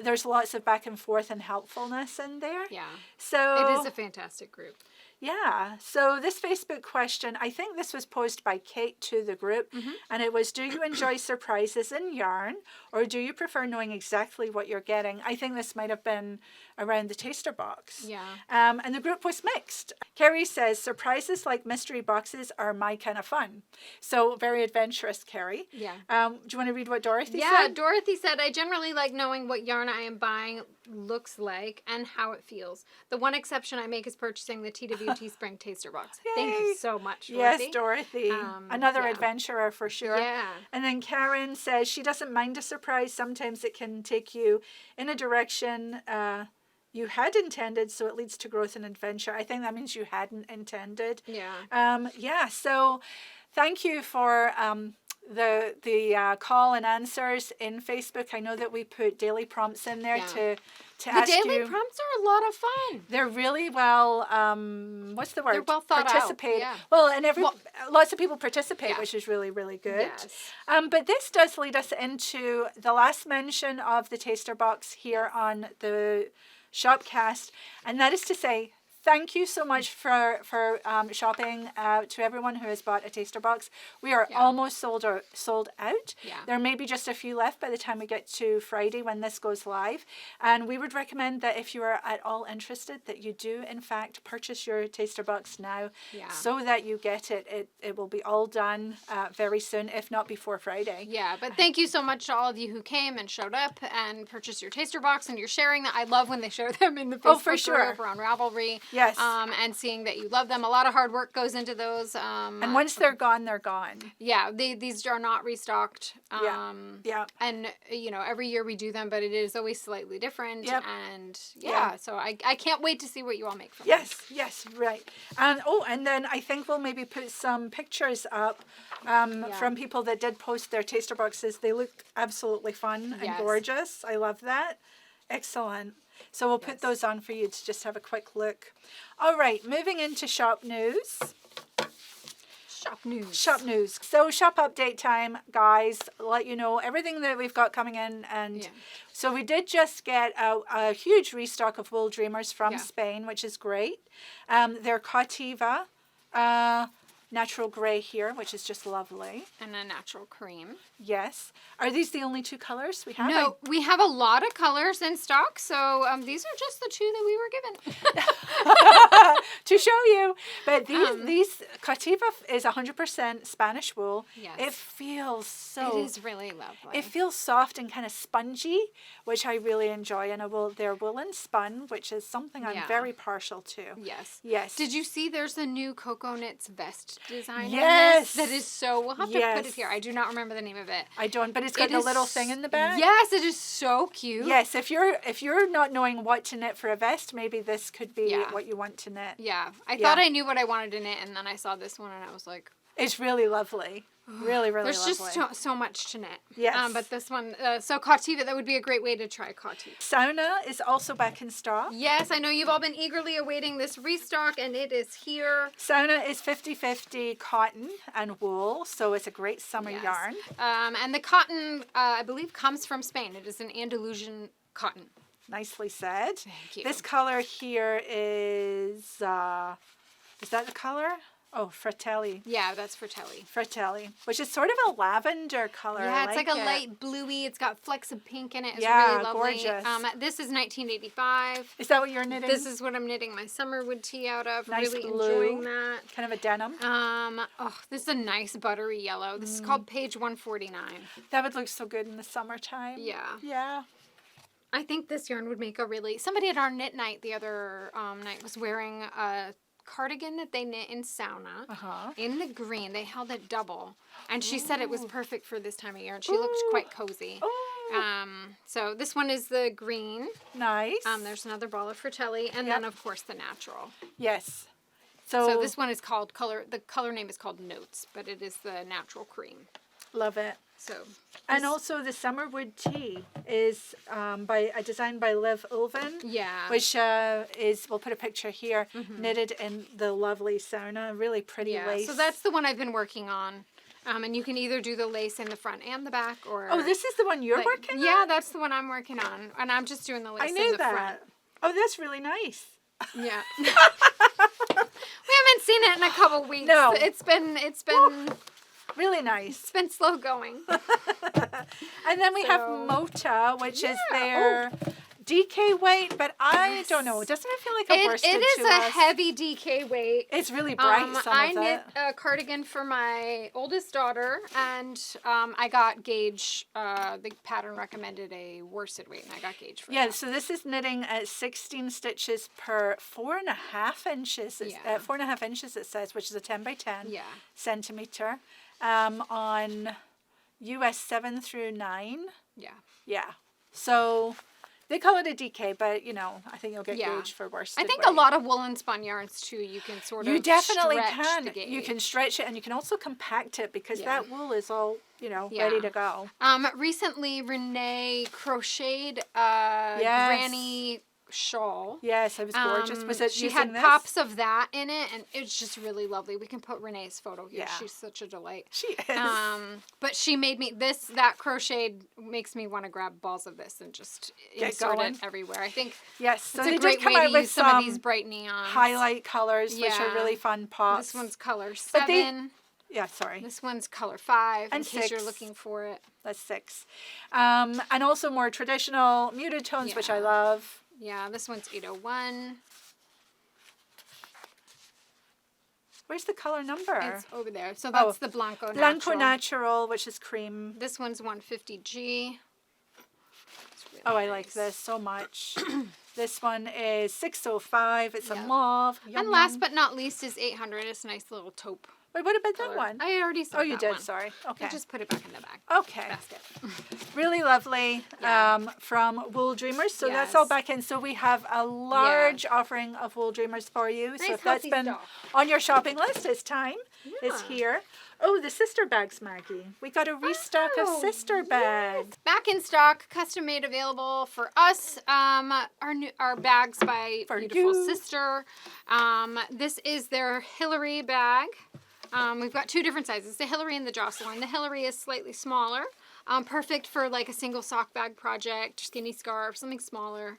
S1: there's lots of back and forth and helpfulness in there.
S2: Yeah.
S1: So
S2: it is a fantastic group.
S1: Yeah. So this Facebook question, I think this was posed by Kate to the group, and it was, do you enjoy surprises in yarn, or do you prefer knowing exactly what you're getting? I think this might have been around the taster box.
S2: Yeah.
S1: And the group was mixed. Carrie says, surprises like mystery boxes are my kind of fun. So very adventurous, Carrie.
S2: Yeah.
S1: Do you want to read what Dorothy said?
S2: Yeah, Dorothy said, I generally like knowing what yarn I am buying looks like and how it feels. The one exception I make is purchasing the TWT Spring Taster Box.
S1: Yay.
S2: Thank you so much, Dorothy.
S1: Yes, Dorothy. Another adventurer for sure.
S2: Yeah.
S1: And then Karen says she doesn't mind a surprise. Sometimes it can take you in a direction you had intended, so it leads to growth and adventure. I think that means you hadn't intended.
S2: Yeah.
S1: So thank you for the call and answers in Facebook. I know that we put daily prompts in there to ask you.
S2: The daily prompts are a lot of fun.
S1: They're really well, what's the word?
S2: They're well thought
S1: Participate.
S2: out. Yeah.
S1: Well, and lots of people participate, which is really, really good.
S2: Yes.
S1: But this does lead us into the last mention of the taster box here on the Shopcast, and that is to say, thank you so much for shopping to everyone who has bought a taster box. We are almost sold out.
S2: Yeah.
S1: There may be just a few left by the time we get to Friday when this goes live. And we would recommend that if you are at all interested, that you do, in fact, purchase your taster box now so that you get it. It will be all done very soon, if not before Friday.
S2: Yeah, but thank you so much to all of you who came and showed up and purchased your taster box, and you're sharing that. I love when they share them in the Facebook group or on Ravelry.
S1: Yes.
S2: And seeing that you love them. A lot of hard work goes into those.
S1: And once they're gone, they're gone.
S2: Yeah, these are not restocked.
S1: Yeah.
S2: And, you know, every year we do them, but it is always slightly different.
S1: Yep.
S2: And, so I can't wait to see what you all make from them.
S1: Yes, right. And then I think we'll maybe put some pictures up from people that did post their taster boxes. They look absolutely fun and gorgeous. I love that. Excellent. So we'll put those on for you to just have a quick look. All right, moving into shop news. Shop news. So shop update time, guys. Let you know everything that we've got coming in. And so we did just get a huge restock of WoolDreamers from Spain, which is great. They're Cautiva. Natural gray here, which is just lovely.
S2: And a natural cream.
S1: Yes. Are these the only two colors we have?
S2: No, we have a lot of colors in stock, so these are just the two that we were given.
S1: To show you. But these Cautiva is 100% Spanish wool.
S2: Yes.
S1: It feels so...
S2: It is really lovely.
S1: It feels soft and kind of spongy, which I really enjoy. And they're woolen spun, which is something I'm very partial to.
S2: Yes.
S1: Yes.
S2: Did you see there's a new Cocoa Knits vest design?
S1: Yes.
S2: In this? That is so... We'll have to put it here. I do not remember the name of it.
S1: I don't, but it's got the little thing in the back.
S2: Yes, it is so cute.
S1: Yes, if you're not knowing what to knit for a vest, maybe this could be what you want to knit.
S2: Yeah, I thought I knew what I wanted to knit, and then I saw this one, and I was like...
S1: It's really lovely. Really, really
S2: There's
S1: lovely.
S2: There's just so much to knit.
S1: Yes.
S2: But this one, so Cautiva, that would be a great way to try Cautiva.
S1: Sauna is also back in stock.
S2: Yes, I know you've all been eagerly awaiting this restock, and it is here.
S1: Sauna is 50-50 cotton and wool, so it's a great summer yarn.
S2: And the cotton, I believe, comes from Spain. It is an Andalusian cotton.
S1: Nicely said.
S2: Thank you.
S1: This color here is that the color? Oh, Fratelli.
S2: Yeah, that's Fratelli.
S1: Fratelli, which is sort of a lavender color.
S2: Yeah, it's like a light bluey. It's got flecks of pink in it. It's really lovely.
S1: Gorgeous.
S2: This is 1985.
S1: Is that what you're knitting?
S2: This is what I'm knitting my summerwood tee out of.
S1: Nice
S2: really
S1: blue.
S2: enjoying that.
S1: Kind of a denim.
S2: This is a nice buttery yellow. This is called page 149.
S1: That would look so good in the summertime.
S2: Yeah.
S1: Yeah.
S2: I think this yarn would make a really... Somebody at our knit night the other night was wearing a cardigan that they knit in sauna in the green. They held it double. And she said it was perfect for this time of year. And she looked quite cozy. So this one is the green.
S1: Nice.
S2: There's another ball of Fratelli. And then, of course, the natural.
S1: Yes.
S2: So this one is called the color name is called Notes, but it is the natural cream.
S1: Love it.
S2: So,
S1: and also the summerwood tee is designed by Liv Ulven.
S2: Yeah.
S1: Which is, we'll put a picture here, knitted in the lovely sauna, really pretty lace.
S2: So that's the one I've been working on. And you can either do the lace in the front and the back, or...
S1: Oh, this is the one you're working on?
S2: Yeah, that's the one I'm working on. And I'm just doing the lace in the front.
S1: Oh, that's really nice.
S2: Yeah. We haven't seen it in a couple weeks.
S1: No.
S2: It's been
S1: really nice.
S2: It's been slow going.
S1: And then we have Mota, which is their DK weight, but I don't know. Doesn't it feel like a worsted to us?
S2: It is a heavy DK weight.
S1: It's really bright,
S2: I knit a cardigan for my oldest daughter, and I got gauge. The pattern recommended a worsted weight, and I got gauge for that.
S1: Yeah, so this is knitting at 16 stitches per 4.5 inches. 4.5 inches it says, which is a 10 by 10 centimeter. On US 7 through 9. Yeah. Yeah. So they call it a DK, but I think you'll get gauge for worsted.
S2: I think a lot of woolen spun yarns too. You can sort of
S1: you definitely
S2: stretch
S1: can.
S2: the gauge.
S1: You can stretch it, and you can also compact it because that wool is all ready to go.
S2: Recently, Renee crocheted a granny shawl.
S1: Yes, it was gorgeous. Was it
S2: she had pops of that in it, and it's just really lovely. We can put Renee's photo here. She's such a delight.
S1: She is.
S2: But she made me that crocheted makes me want to grab balls of this and just insert it everywhere. I think
S1: so
S2: it's a great way to use some of these bright neons.
S1: Highlight colors, which are really fun pops.
S2: This one's color 7.
S1: Sorry.
S2: This one's color 5,
S1: and
S2: in case you're looking for it.
S1: That's 6. And also more traditional muted tones, which I love.
S2: Yeah, this one's 801.
S1: Where's the color number?
S2: It's over there. So that's the Blanco Natural.
S1: Blanco Natural, which is cream.
S2: This one's 150G.
S1: Really nice. I like this so much. This one is 605. It's a mauve. Yum,
S2: and last but not least is 800. It's a nice little taupe.
S1: Wait, what about that one?
S2: I already said
S1: that. Oh, you did.
S2: One.
S1: Sorry. Okay.
S2: I just put it back in the bag.
S1: Okay.
S2: Basket.
S1: Really lovely from WoolDreamers. So that's all back in. So we have a large offering of WoolDreamers for you.
S2: Nice,
S1: so if that's been on your shopping list, it's time. It's here. Oh, the Syster bags, Maggie. We got a restock of Syster bags.
S2: Yes. Back in stock, custom made available for us. Our bags by beautiful Syster. This is their Hilary bag. We've got 2 different sizes, the Hilary and the Jocelyn. The Hilary is slightly smaller, perfect for like a single sock bag project, skinny scarf, something smaller.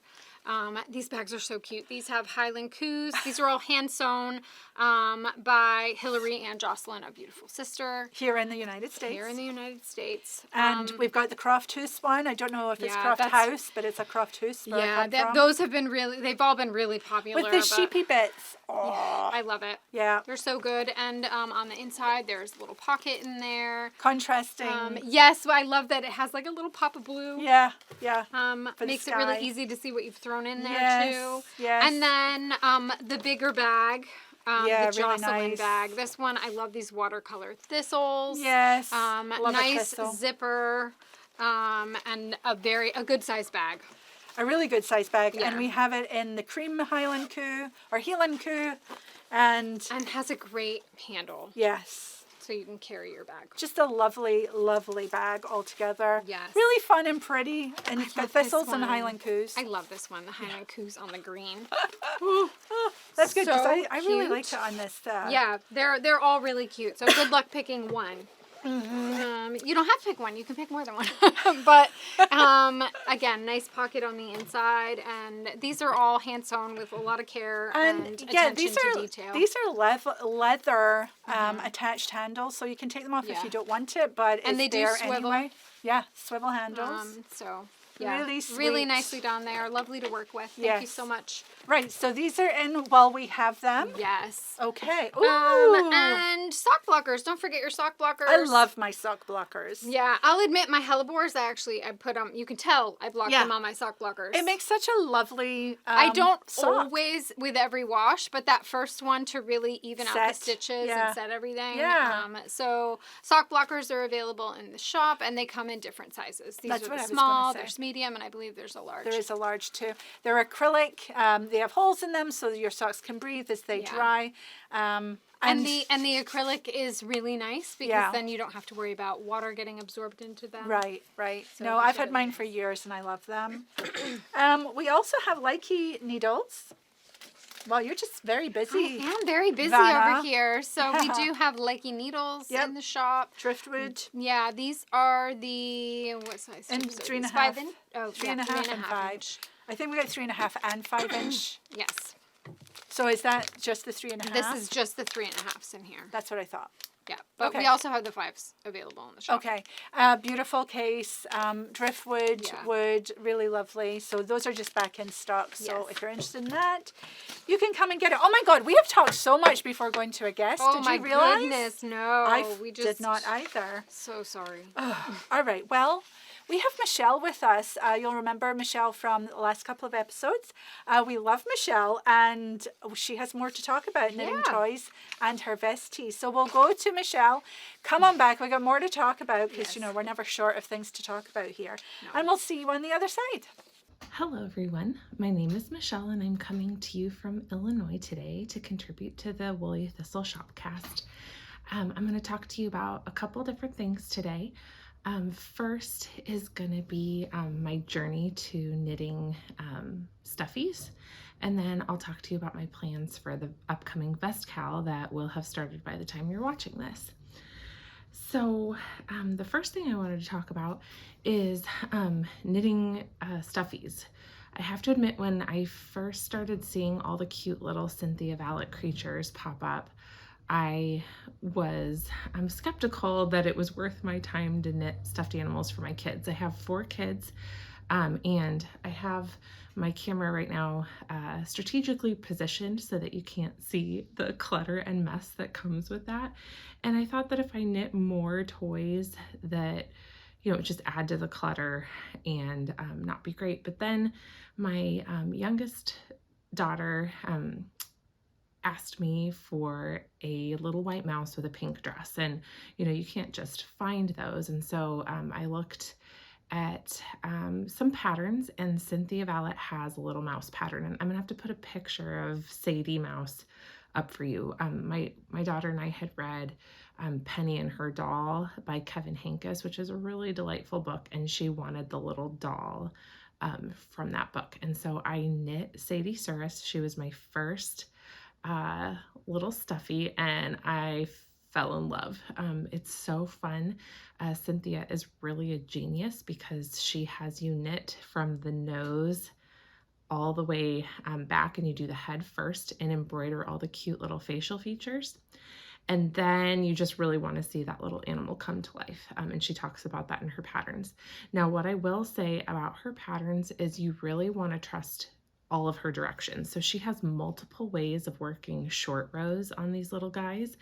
S2: These bags are so cute. These have Highland Coos. These are all hand sewn by Hilary and Jocelyn, a beautiful sister.
S1: Here in the United States.
S2: Here in the United States.
S1: And we've got the Croft Hoose one. I don't know if it's Croft House, but it's a Croft Hoose.
S2: Yeah, those have been they've all been really popular.
S1: With the sheepy bits. Oh.
S2: Yeah, I love it.
S1: Yeah.
S2: They're so good. And on the inside, there's a little pocket in there.
S1: Contrasting.
S2: Yes, I love that it has like a little pop of blue.
S1: Yeah, yeah.
S2: Makes it really easy to see what you've thrown in there too. Yes. And then the bigger bag. The Jocelyn
S1: really nice.
S2: bag. This one, I love these watercolor thistles.
S1: Yes.
S2: Love nice zipper. And a good size bag.
S1: A really good size bag. And we have it in the cream Highland Coo or Heelan Coo. And
S2: has a great handle.
S1: Yes.
S2: So you can carry your bag.
S1: Just a lovely, lovely bag altogether.
S2: Yes.
S1: Really fun and pretty. And it's got thistles and Highland Coos.
S2: I love this one, the Highland Coos on the green.
S1: That's good because I really like it on this.
S2: Yeah, they're all really cute. So good luck picking one. You don't have to pick one. You can pick more than one. But again, nice pocket on the inside, and these are all hand sewn with a lot of care and attention to detail.
S1: These are leather attached handles, so you can take them off if you don't want it, but
S2: and
S1: it's
S2: they
S1: there
S2: do swivel.
S1: anyway. Yeah, swivel handles.
S2: So yeah,
S1: really sweet.
S2: Really nicely done there. Lovely to work with. Thank you so much.
S1: Right, so these are in while we have them.
S2: Yes.
S1: Okay. Ooh.
S2: And sock blockers. Don't forget your sock blockers.
S1: I love my sock blockers.
S2: Yeah, I'll admit my hellebores, I put them, you can tell I blocked them on my sock blockers.
S1: It makes such a lovely
S2: I don't
S1: sock.
S2: always with every wash, but that first one to really even out the stitches and set everything.
S1: Yeah.
S2: So sock blockers are available in the shop, and they come in different sizes. These are the small, there's medium, and I believe there's a large.
S1: There is a large too. They're acrylic. They have holes in them so your socks can breathe as they dry. And
S2: the acrylic is really nice because then you don't have to worry about water getting absorbed into them.
S1: Right.
S2: So
S1: no, I've had mine for years and I love them. We also have Likey needles. Well, you're just very busy.
S2: I am very busy over here. So we do have Likey needles in the shop.
S1: Driftwood.
S2: Yeah, these are the, what size?
S1: And 3.5.
S2: 5 inch? Oh,
S1: 3.5 and 5.
S2: Inch.
S1: I think we got 3.5 and 5 inch.
S2: Yes.
S1: So is that just the 3.5?
S2: This is just the 3.5s in here.
S1: That's what I thought.
S2: Yeah, but we also have the 5s available in the shop.
S1: Okay, beautiful case, driftwood, wood, really lovely. So those are just back in stock. So if you're interested in that, you can come and get it. Oh my God, we have talked so much before going to a guest.
S2: Oh
S1: Did you realize?
S2: My goodness, no.
S1: I did not either.
S2: So sorry.
S1: All right, well, we have Michele with us. You'll remember Michele from the last couple of episodes. We love Michele, and she has more to talk about, knitting toys and her vesties. So we'll go to Michele. Come on back. We got more to talk about because, we're never short of things to talk about here. No. And we'll see you on the other side.
S5: Hello, everyone. My name is Michele, and I'm coming to you from Illinois today to contribute to the Woolly Thistle Shopcast. I'm going to talk to you about a couple different things today. First is going to be my journey to knitting stuffies, and then I'll talk to you about my plans for the upcoming vest cal that will have started by the time you're watching this. So the first thing I wanted to talk about is knitting stuffies. I have to admit, when I first started seeing all the cute little Cinthia Vallet creatures pop up, I'm skeptical that it was worth my time to knit stuffed animals for my kids. I have 4 kids, and I have my camera right now strategically positioned so that you can't see the clutter and mess that comes with that. And I thought that if I knit more toys that, just add to the clutter and not be great. But then my youngest daughter asked me for a little white mouse with a pink dress, and you can't just find those. And so I looked at some patterns, and Cinthia Vallet has a little mouse pattern, and I'm gonna have to put a picture of Sadie Mouse up for you. My daughter and I had read Penny and Her Doll by Kevin Hankus, which is a really delightful book, and she wanted the little doll from that book. And so I knit Sadie Surus. She was my first little stuffy, and I fell in love. It's so fun. Cinthia is really a genius because she has you knit from the nose all the way back, and you do the head first and embroider all the cute little facial features. And then you just really want to see that little animal come to life. And she talks about that in her patterns. Now, what I will say about her patterns is you really want to trust all of her directions. So she has multiple ways of working short rows on these little guys,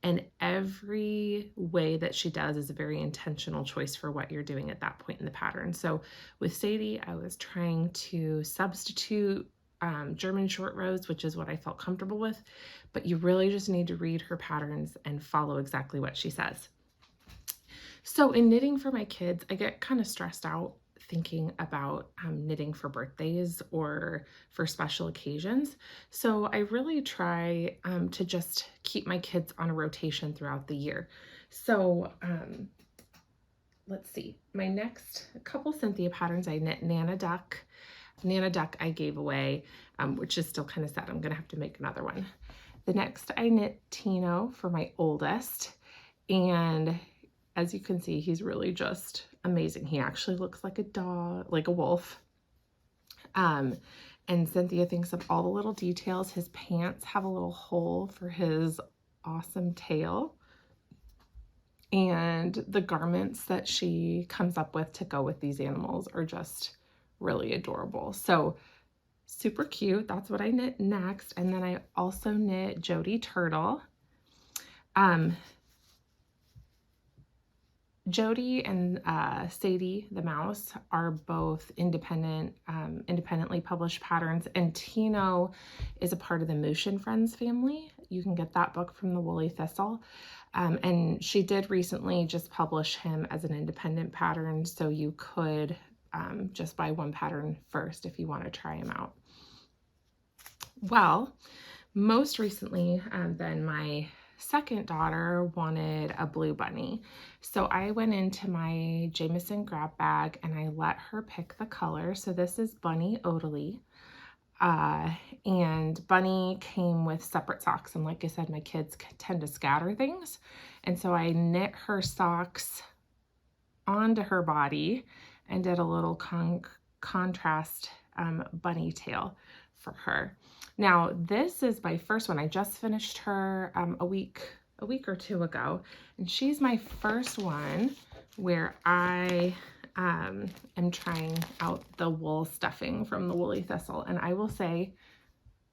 S5: and every way that she does is a very intentional choice for what you're doing at that point in the pattern. So with Sadie, I was trying to substitute German short rows, which is what I felt comfortable with, but you really just need to read her patterns and follow exactly what she says. So in knitting for my kids, I get kind of stressed out thinking about knitting for birthdays or for special occasions. So I really try to just keep my kids on a rotation throughout the year. So let's see, my next couple Cinthia patterns, I knit Nana Duck. Nana Duck I gave away, which is still kind of sad. I'm gonna have to make another one. The next I knit Tino for my oldest, and as you can see, he's really just amazing. He actually looks like a dog, like a wolf. And Cinthia thinks of all the little details. His pants have a little hole for his awesome tail. And the garments that she comes up with to go with these animals are just really adorable. So super cute. That's what I knit next. And then I also knit Jody Turtle. Jody and Sadie the mouse are both independently published patterns, and Tino is a part of the Mouche and Friends family. You can get that book from the Woolly Thistle. And she did recently just publish him as an independent pattern, so you could just buy one pattern first if you want to try him out. Well, most recently, then my second daughter wanted a blue bunny. So I went into my Jameson grab bag and I let her pick the color. So this is Bunny Odalie. And Bunny came with separate socks. And like I said, my kids tend to scatter things. And so I knit her socks onto her body and did a little contrast bunny tail for her. Now, this is my first one. I just finished her a week or two ago, and she's my first one where I am trying out the wool stuffing from the Woolly Thistle. And I will say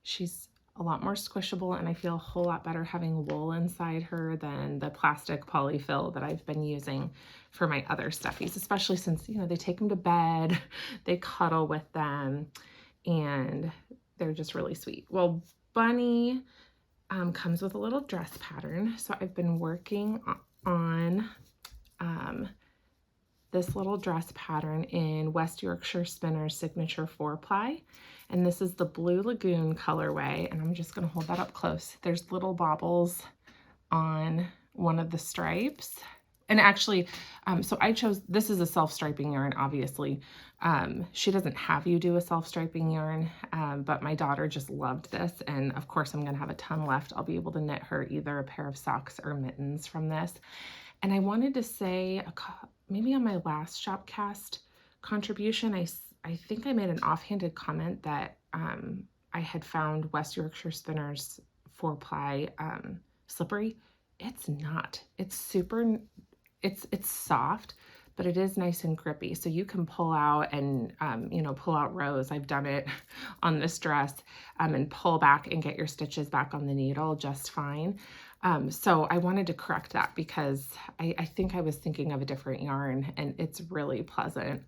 S5: she's a lot more squishable, and I feel a whole lot better having wool inside her than the plastic polyfill that I've been using for my other stuffies, especially since, you know, they take them to bed, they cuddle with them, and they're just really sweet. Well, Bunny comes with a little dress pattern. So I've been working on this little dress pattern in West Yorkshire Spinner's Signature 4-ply. And this is the Blue Lagoon colorway. And I'm just gonna hold that up close. There's little baubles on one of the stripes. And actually, so I chose, this is a self-striping yarn, obviously. She doesn't have you do a self-striping yarn, but my daughter just loved this. And of course, I'm gonna have a ton left. I'll be able to knit her either a pair of socks or mittens from this. And I wanted to say, maybe on my last Shopcast contribution, I think I made an offhanded comment that I had found West Yorkshire Spinner's 4-ply slippery. It's not. It's super, it's soft, but it is nice and grippy. So you can pull out and, you know, pull out rows. I've done it on this dress and pull back and get your stitches back on the needle just fine. So I wanted to correct that because I think I was thinking of a different yarn, and it's really pleasant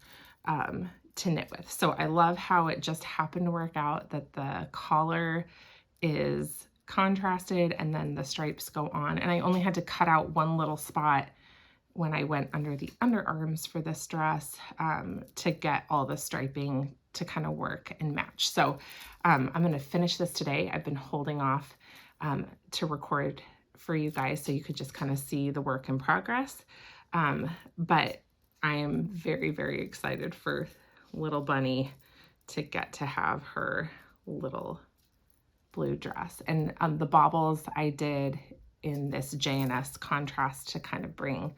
S5: to knit with. So I love how it just happened to work out that the collar is contrasted and then the stripes go on. And I only had to cut out one little spot when I went under the underarms for this dress to get all the striping to kind of work and match. So I'm going to finish this today. I've been holding off to record for you guys so you could just kind of see the work in progress. But I am very, very excited for little Bunny to get to have her little blue dress. And the baubles I did in this J&S contrast to kind of bring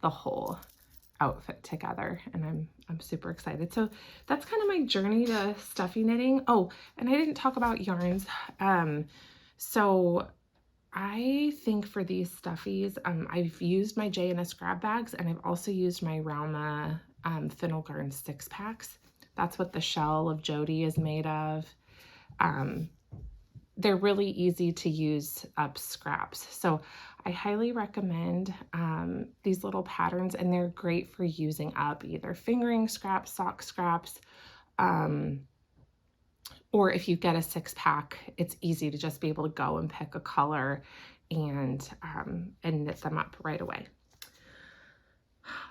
S5: the whole outfit together, and I'm super excited. So that's kind of my journey to stuffy knitting. Oh, and I didn't talk about yarns. So I think for these stuffies, I've used my J&S grab bags, and I've also used my Rauma Fennel Garn 6-packs. That's what the shell of Jody is made of. They're really easy to use up scraps. So I highly recommend these little patterns, and they're great for using up either fingering scraps, sock scraps, or if you get a 6-pack, it's easy to just be able to go and pick a color and knit them up right away.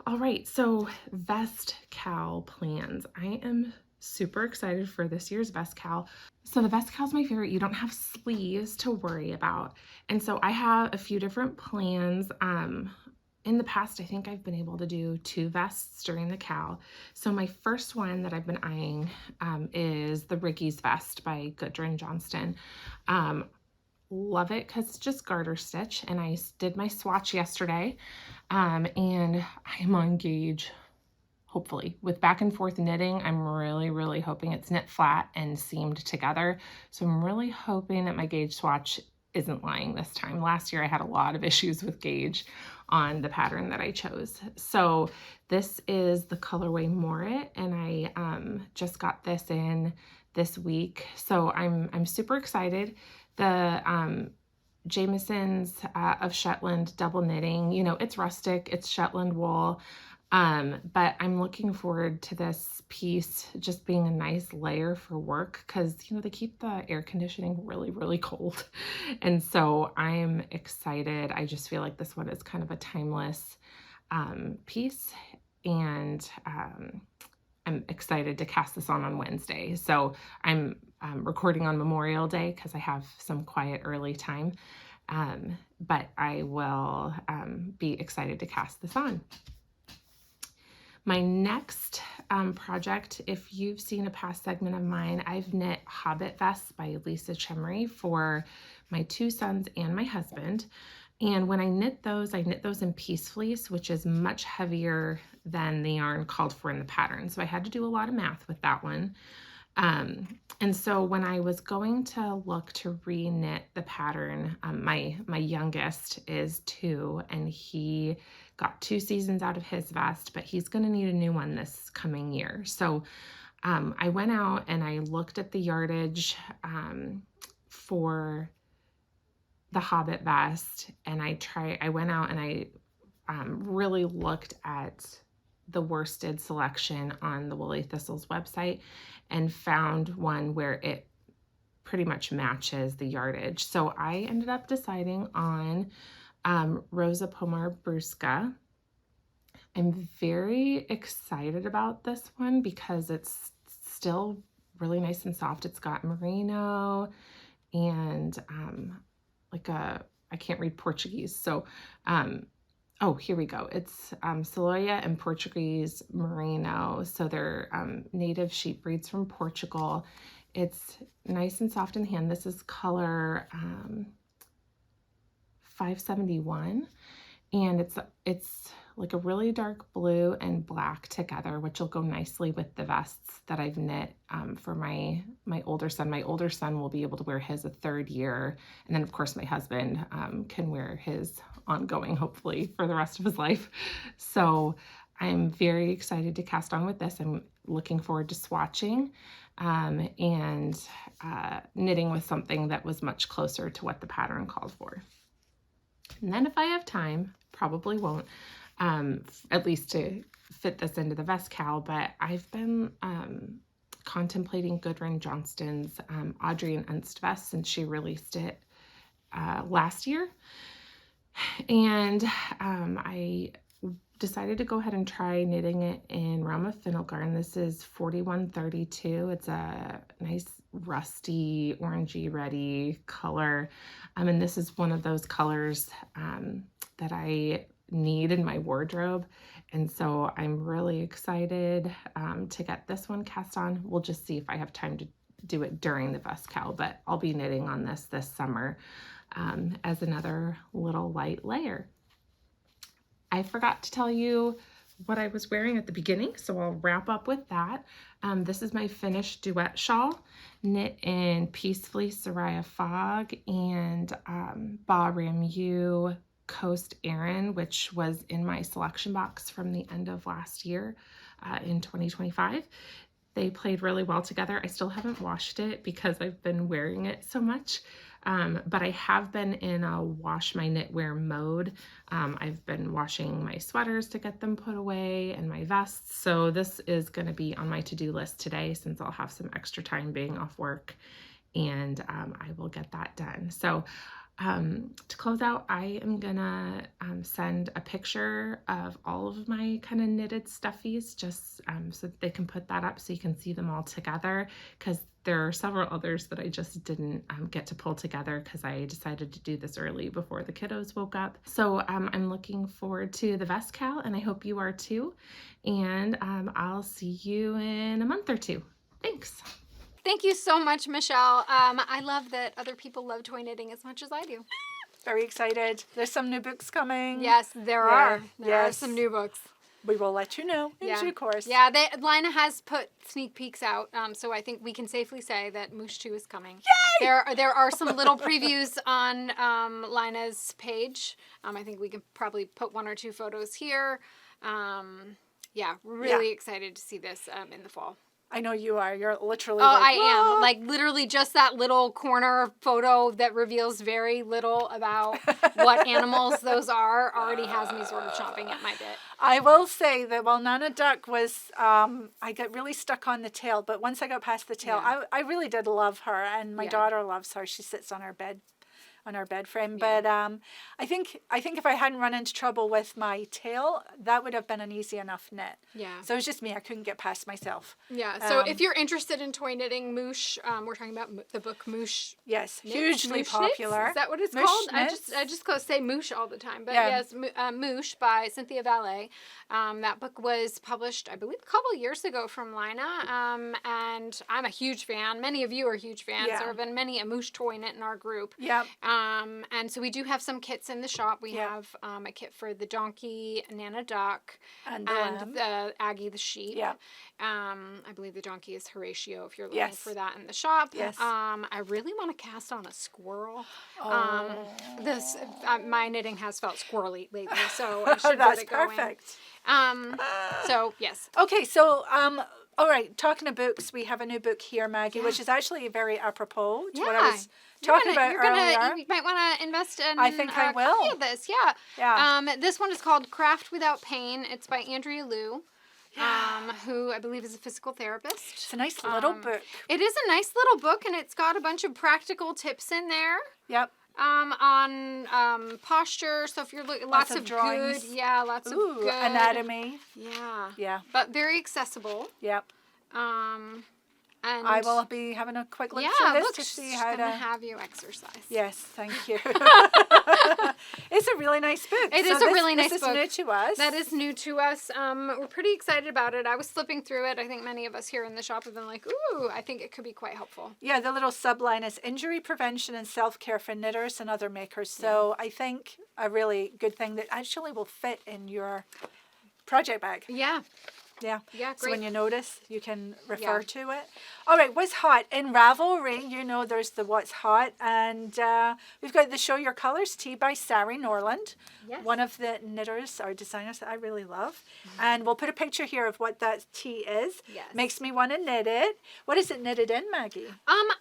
S5: All right, so vest cowl plans. I am super excited for this year's vest cowl. So the vest cowl is my favorite. You don't have sleeves to worry about. And so I have a few different plans. In the past, I think I've been able to do 2 vests during the cowl. So my first one that I've been eyeing is the Riggy's vest by Gudrun Johnston. love it because it's just garter stitch, and I did my swatch yesterday, and I'm on gauge, hopefully. With back and forth knitting, I'm really hoping it's knit flat and seamed together. So I'm really hoping that my gauge swatch isn't lying this time. Last year I had a lot of issues with gauge on the pattern that I chose. So this is the colorway Morit, and I just got this in this week. So I'm super excited. The Jamieson's of Shetland double knitting, you know, it's rustic, it's Shetland wool. But I'm looking forward to this piece just being a nice layer for work because, you know, they keep the air conditioning really cold. And so I'm excited. I just feel like this one is kind of a timeless piece, and I'm excited to cast this on Wednesday. So I'm recording on Memorial Day because I have some quiet early time, but I will be excited to cast this on. My next project, if you've seen a past segment of mine, I've knit Hobbit vests by Lisa Chemery for my 2 sons and my husband. And when I knit those in piece fleece, which is much heavier than the yarn called for in the pattern. So I had to do a lot of math with that one. And so when I was going to look to re-knit the pattern, my youngest is 2, and he got 2 seasons out of his vest, but he's going to need a new one this coming year. So I went out and I looked at the yardage for the Hobbit vest, and I went out and I really looked at the worsted selection on the Woolly Thistle's website and found one where it pretty much matches the yardage. So I ended up deciding on Rosa Pomar Brusca. I'm very excited about this one because it's still really nice and soft. It's got merino and I can't read Portuguese. So, oh, here we go. It's Saloia and Portuguese merino. So they're native sheep breeds from Portugal. It's nice and soft in the hand. This is color 571, and it's like a really dark blue and black together, which will go nicely with the vests that I've knit for my older son. My older son will be able to wear his a 3rd year, and then of course my husband can wear his ongoing, hopefully, for the rest of his life. So I'm very excited to cast on with this. I'm looking forward to swatching and knitting with something that was much closer to what the pattern called for. And then if I have time, probably won't, at least to fit this into the vest cowl, but I've been contemplating Gudrun Johnston's Audrey and Unst vest since she released it last year. And I decided to go ahead and try knitting it in Rama Finalgarn. This is 4132. It's a nice rusty orangey reddy color. And this is one of those colors that I need in my wardrobe. And so I'm really excited to get this one cast on. We'll just see if I have time to do it during the vest cowl, but I'll be knitting on this summer as another little light layer. I forgot to tell you what I was wearing at the beginning, so I'll wrap up with that. This is my finished duet shawl, knit in Peace Fleece Soraya Fogg and Ba Ramu Coast Aran, which was in my selection box from the end of last year in 2025. They played really well together. I still haven't washed it because I've been wearing it so much. But I have been in a wash my knitwear mode. I've been washing my sweaters to get them put away and my vests. So this is going to be on my to-do list today since I'll have some extra time being off work, and I will get that done. So to close out, I am gonna send a picture of all of my kind of knitted stuffies just so that they can put that up so you can see them all together, because there are several others that I just didn't get to pull together because I decided to do this early before the kiddos woke up. So I'm looking forward to the vest cowl, and I hope you are too. And I'll see you in a month or two. Thanks.
S2: Thank you so much, Michelle. I love that other people love toy knitting as much as I do.
S1: Very excited. There's some new books coming.
S2: Yes, there are. There are some new books.
S1: We will let you know in due course.
S2: Yeah, Lina has put sneak peeks out, so I think we can safely say that Mouche 2 is coming.
S1: Yay!
S2: There are some little previews on Lina's page. I think we can probably put 1 or 2 photos here. Really excited to see this in the fall.
S1: I know you are. You're literally
S2: I am. Like, literally just that little corner photo that reveals very little about what animals those are already has me sort of chomping at my bit.
S1: I will say that while Nana Duck was, I got really stuck on the tail, but once I got past the tail, I really did love her, and my daughter loves her. She sits on our bed. On our bed frame, but I think if I hadn't run into trouble with my tail, that would have been an easy enough knit.
S2: Yeah.
S1: So it was just me; I couldn't get past myself.
S2: Yeah. So if you're interested in toy knitting, Mouche, we're talking about the book Mouche.
S1: Yes,
S2: Knits?
S1: hugely
S2: Mouche
S1: popular.
S2: Knits? Is that what it's
S1: Mouche
S2: called?
S1: Knits.
S2: I just say Mouche all the time, but yes, Mouche by Cinthia Vallet. That book was published, I believe, a couple years ago from Lina, and I'm a huge fan. Many of you are huge fans. There have been many a Mouche toy knit in our group.
S1: Yep.
S2: And so we do have some kits in the shop. We have a kit for the donkey, Nana Duck, and the Aggie the sheep.
S1: Yeah.
S2: I believe the donkey is Horatio if you're looking for that in the shop.
S1: Yes.
S2: I really want to cast on a squirrel. My knitting has felt squirrely lately, so I should get it going.
S1: Perfect.
S2: So, yes.
S1: Okay, so all right, talking to books, we have a new book here, Maggie, which is actually very apropos to what I was talking about earlier.
S2: You might want to invest in
S1: I think I will.
S2: a copy of this. This one is called Craft Without Pain. It's by Andrea Liu, who I believe is a physical therapist.
S1: It's a nice little book.
S2: It is a nice little book, and it's got a bunch of practical tips in there.
S1: Yep.
S2: On posture. So if you're looking, lots of
S1: drawings.
S2: Good, lots of good
S1: anatomy.
S2: Yeah. But very accessible.
S1: Yep.
S2: And
S1: I will be having a quick look through this to see how to
S2: have you exercise.
S1: Yes, thank you. It's a really nice book.
S2: It is a really nice book.
S1: This is new to us.
S2: That is new to us. We're pretty excited about it. I was flipping through it. I think many of us here in the shop have been like, ooh, I think it could be quite helpful.
S1: Yeah, the little subline is injury prevention and self-care for knitters and other makers. So I think a really good thing that actually will fit in your project bag.
S2: Yeah.
S1: Yeah.
S2: Yeah, great.
S1: So when you notice, you can refer to it. All right, what's hot? In Ravelry, you know there's the what's hot. And we've got the Show Your Colors tee by Sari Norland. Yes. One of the knitters or designers that I really love. Mm-hmm. And we'll put a picture here of what that tee is.
S2: Yes.
S1: Makes me want to knit it. What is it knitted in, Maggie?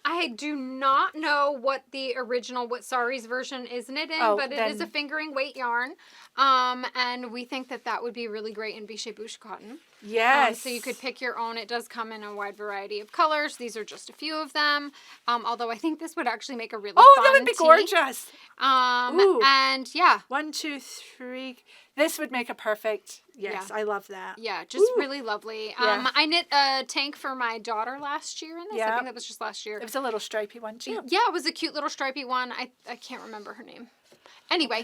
S2: I do not know what the original, what Sari's version is knit in, but it is a fingering weight yarn. And we think that would be really great in Biche Bouche cotton.
S1: Yes.
S2: So you could pick your own. It does come in a wide variety of colors. These are just a few of them. Although I think this would actually make a really fun
S1: that would be gorgeous.
S2: And yeah.
S1: 1, 2, 3. This would make a perfect. Yes, I love that.
S2: Yeah, just really lovely. I knit a tank for my daughter last year in this. I think that was just last year.
S1: It was a little stripy one too.
S2: Yeah, it was a cute little stripy one. I can't remember her name. Anyway,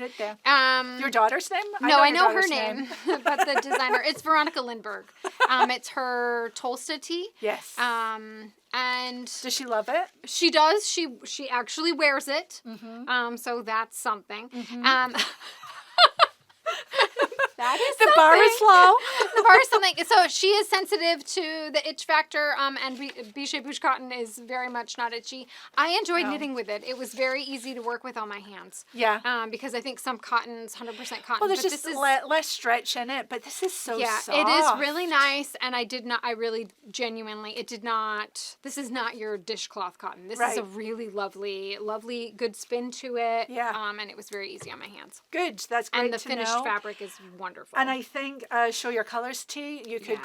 S1: your daughter's name?
S2: I know her name, but the designer, it's Veronica Lindberg. It's her Tolsta tee.
S1: Yes.
S2: And
S1: does she love it?
S2: She does. She actually wears it. Mm-hmm. So that's something. Mm-hmm. That is
S1: the bar is low.
S2: The bar is something. So she is sensitive to the itch factor, and Biche Bouche cotton is very much not itchy. I enjoyed knitting with it. It was very easy to work with on my hands.
S1: Yeah.
S2: Because I think some cottons, 100% cotton.
S1: Well, there's just less stretch in it, but this is so soft.
S2: It is really nice, and this is not your dishcloth cotton. This is a really lovely, good spin to it.
S1: Yeah.
S2: And it was very easy on my hands.
S1: Good. That's great to know.
S2: And the finished fabric is wonderful.
S1: And I think Show Your Colors tee, you could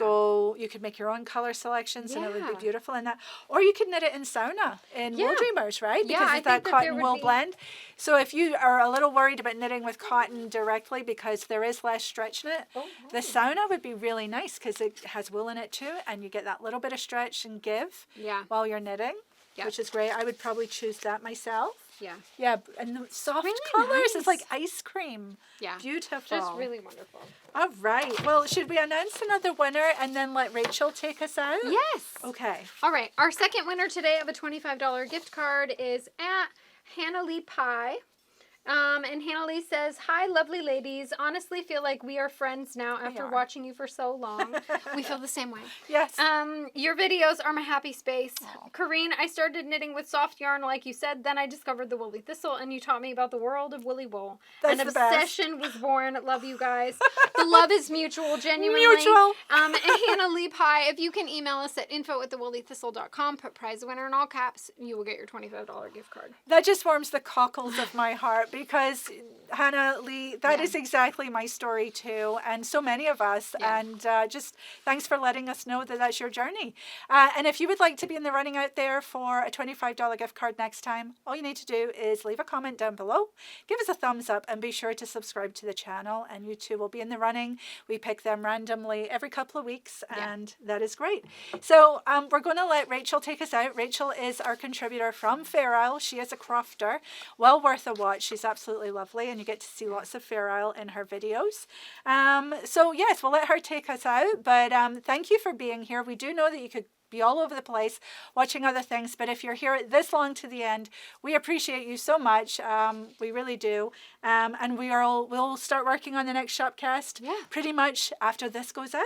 S1: you could make your own color selections and it would be beautiful in that. Or you could knit it in sauna in WoolDreamers, right? Because it's that cotton wool blend. So if you are a little worried about knitting with cotton directly because there is less stretch in it, the sauna would be really nice because it has wool in it too and you get that little bit of stretch and give while you're knitting. which is great. I would probably choose that myself.
S2: Yeah.
S1: Yeah, and the soft
S2: Really
S1: colors,
S2: nice.
S1: it's like ice cream.
S2: Yeah.
S1: Beautiful.
S2: Just really wonderful.
S1: All right. Well, should we announce another winner and then let Rachel take us out?
S2: Yes.
S1: Okay.
S2: All right. Our second winner today of a $25 gift card is at Hannah Lee Pie. And Hannah Lee says, "Hi, lovely ladies. Honestly feel like we are friends now after watching you for so long." We feel the same way.
S1: Yes.
S2: Your videos are my happy space. Corinne, I started knitting with soft yarn like you said. Then I discovered the Woolly Thistle and you taught me about the world of woolly wool.
S1: That's
S2: An
S1: the best.
S2: obsession was born. Love you guys. The love is mutual, genuinely.
S1: Mutual.
S2: And Hannah Lee Pie, if you can email us at info@thewoollythistle.com, put prize winner in all caps, you will get your $25 gift card.
S1: That just warms the cockles of my heart because, Hannah Lee, that is exactly my story too, and so many of us.
S2: Yeah.
S1: And just thanks for letting us know that that's your journey. And if you would like to be in the running out there for a $25 gift card next time, all you need to do is leave a comment down below, give us a thumbs up, and be sure to subscribe to the channel, and you too will be in the running. We pick them randomly every couple of weeks, and that is great. So we're going to let Rachel take us out. Rachel is our contributor from Fair Isle. She is a crofter. Well worth a watch. She's absolutely lovely, and you get to see lots of Fair Isle in her videos. So yes, we'll let her take us out, but thank you for being here. We do know that you could be all over the place watching other things, but if you're here this long to the end, we appreciate you so much. We really do. And we'll start working on the next Shopcast pretty much after this goes out.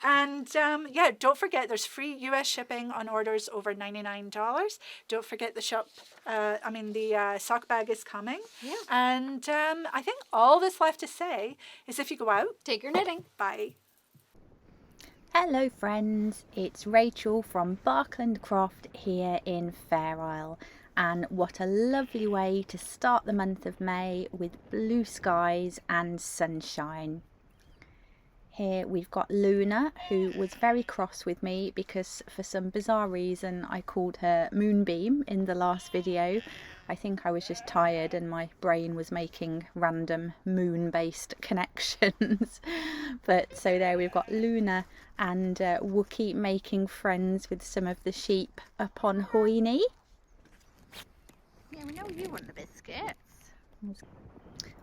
S1: And yeah, don't forget there's free US shipping on orders over $99. Don't forget the sock bag is coming. Yeah. And I think all that's left to say is if you go out,
S2: take your knitting.
S1: Bye.
S6: Hello friends, it's Rachel from Barkland Croft here in Fair Isle, and what a lovely way to start the month of May with blue skies and sunshine. Here we've got Luna, who was very cross with me because for some bizarre reason I called her Moonbeam in the last video. I think I was just tired and my brain was making random moon-based connections. But so there we've got Luna and Wookie making friends with some of the sheep up on Hoyne.
S7: Yeah, we know you want the biscuits.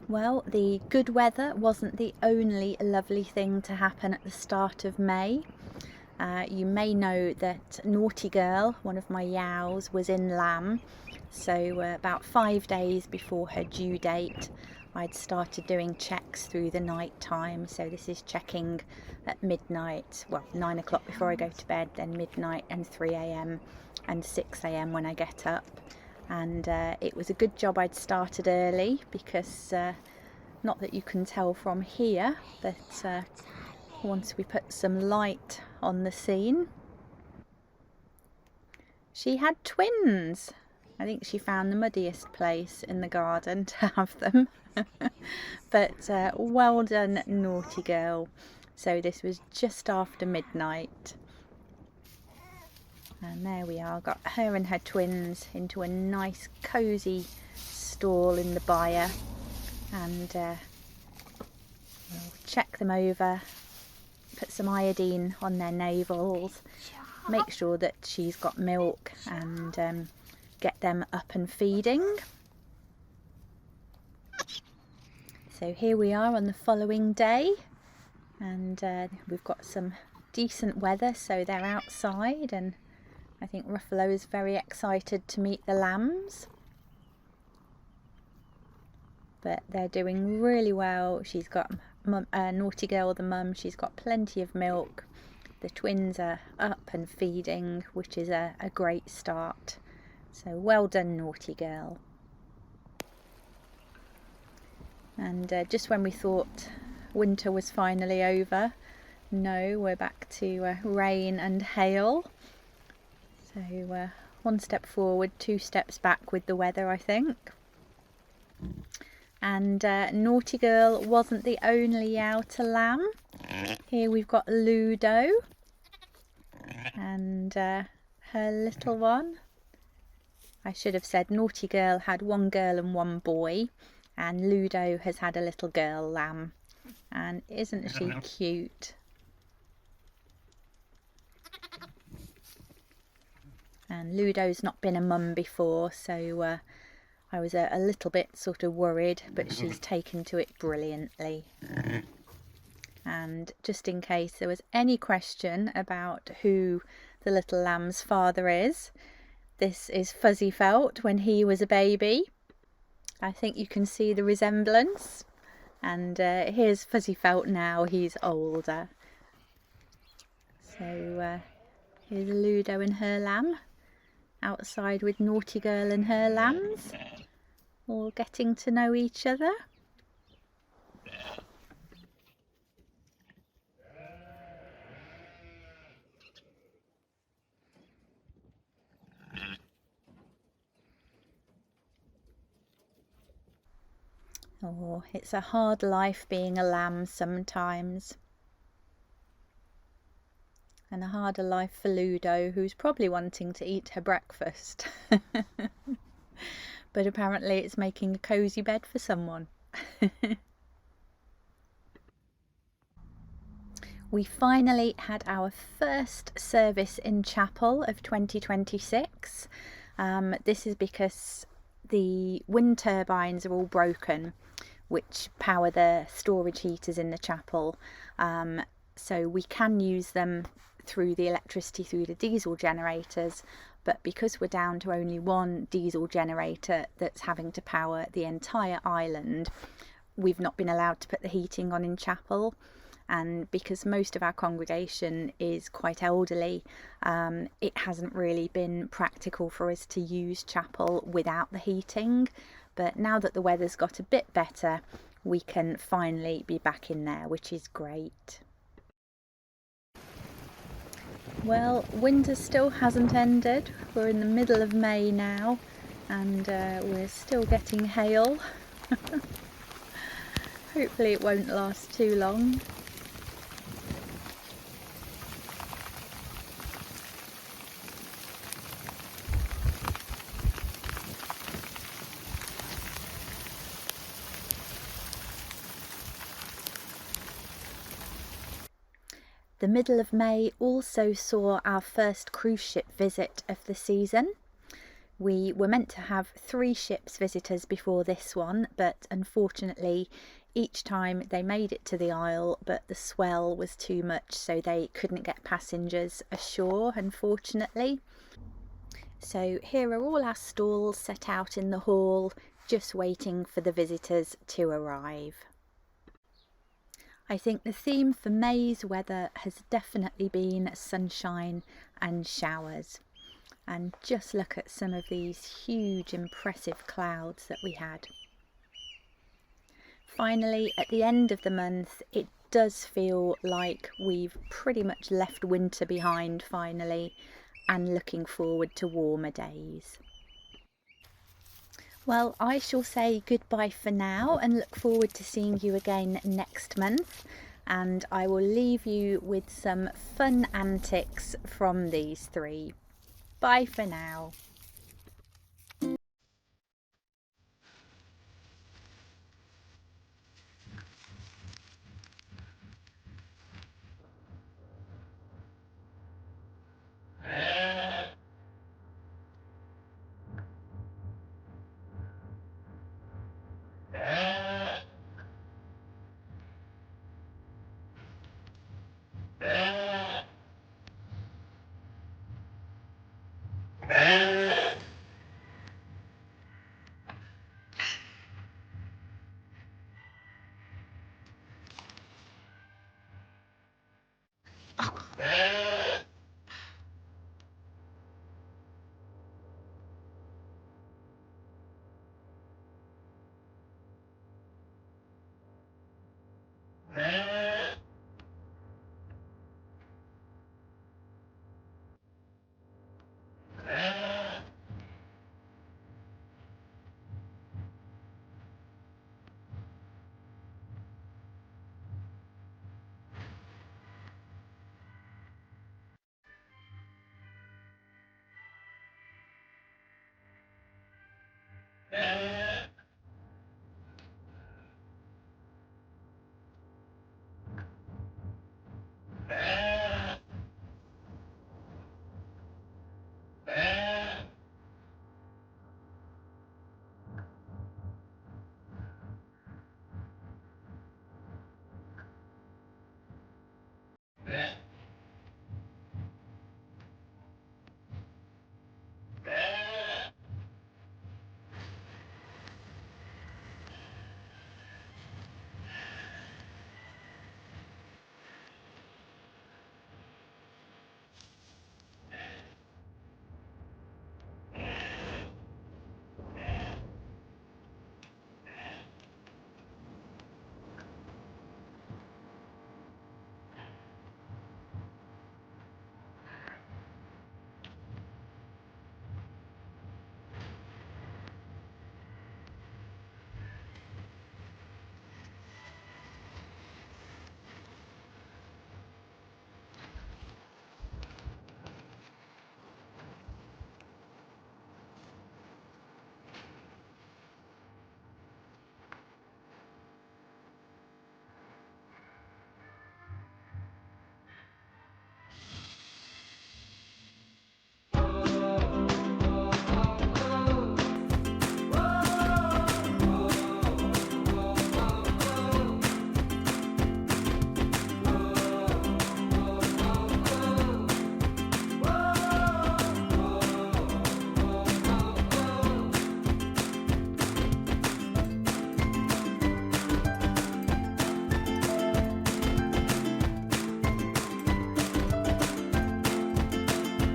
S6: Well, the good weather wasn't the only lovely thing to happen at the start of May. You may know that Naughty Girl, one of my yows, was in lamb. So about 5 days before her due date, I'd started doing checks through the night time. So this is checking at midnight, well 9 o'clock before I go to bed, then midnight and 3 a.m. and 6 a.m. when I get up. And it was a good job I'd started early because not that you can tell from here, but once we put some light on the scene, she had twins. I think she found the muddiest place in the garden to have them. But well done, Naughty Girl. So this was just after midnight. And there we are, got her and her twins into a nice cosy stall in the byre. And we'll check them over, put some iodine on their navels, make sure that she's got milk, and get them up and feeding. So here we are on the following day, and we've got some decent weather, so they're outside, and I think Ruffalo is very excited to meet the lambs. But they're doing really well. She's got Naughty Girl, the mum, she's got plenty of milk. The twins are up and feeding, which is a great start. So well done, Naughty Girl. And just when we thought winter was finally over, no, we're back to rain and hail. So one step forward, 2 steps back with the weather, I think. And Naughty Girl wasn't the only outer lamb. Here we've got Ludo and her little one. I should have said Naughty Girl had 1 girl and 1 boy, and Ludo has had a little girl lamb. And isn't she cute? And Ludo's not been a mum before, so I was a little bit sort of worried, but she's taken to it brilliantly. And just in case there was any question about who the little lamb's father is, this is Fuzzy Felt when he was a baby. I think you can see the resemblance. And here's Fuzzy Felt now, he's older. So here's Ludo and her lamb, outside with Naughty Girl and her lambs, all getting to know each other. Oh, it's a hard life being a lamb sometimes. And a harder life for Ludo, who's probably wanting to eat her breakfast. But apparently it's making a cosy bed for someone. We finally had our first service in chapel of 2026. This is because the wind turbines are all broken, which power the storage heaters in the chapel. So we can use them through the electricity through the diesel generators, but because we're down to only one diesel generator that's having to power the entire island, we've not been allowed to put the heating on in chapel. And because most of our congregation is quite elderly, it hasn't really been practical for us to use chapel without the heating. But now that the weather's got a bit better, we can finally be back in there, which is great. Well, winter still hasn't ended. We're in the middle of May now, and we're still getting hail. Hopefully it won't last too long. The middle of May also saw our first cruise ship visit of the season. We were meant to have 3 ships visit us before this one, but unfortunately each time they made it to the Isle, but the swell was too much, so they couldn't get passengers ashore, unfortunately. So here are all our stalls set out in the hall, just waiting for the visitors to arrive. I think the theme for May's weather has definitely been sunshine and showers. And just look at some of these huge impressive clouds that we had. Finally, at the end of the month, it does feel like we've pretty much left winter behind finally, and looking forward to warmer days. Well, I shall say goodbye for now and look forward to seeing you again next month. And I will leave you with some fun antics from these 3. Bye for now.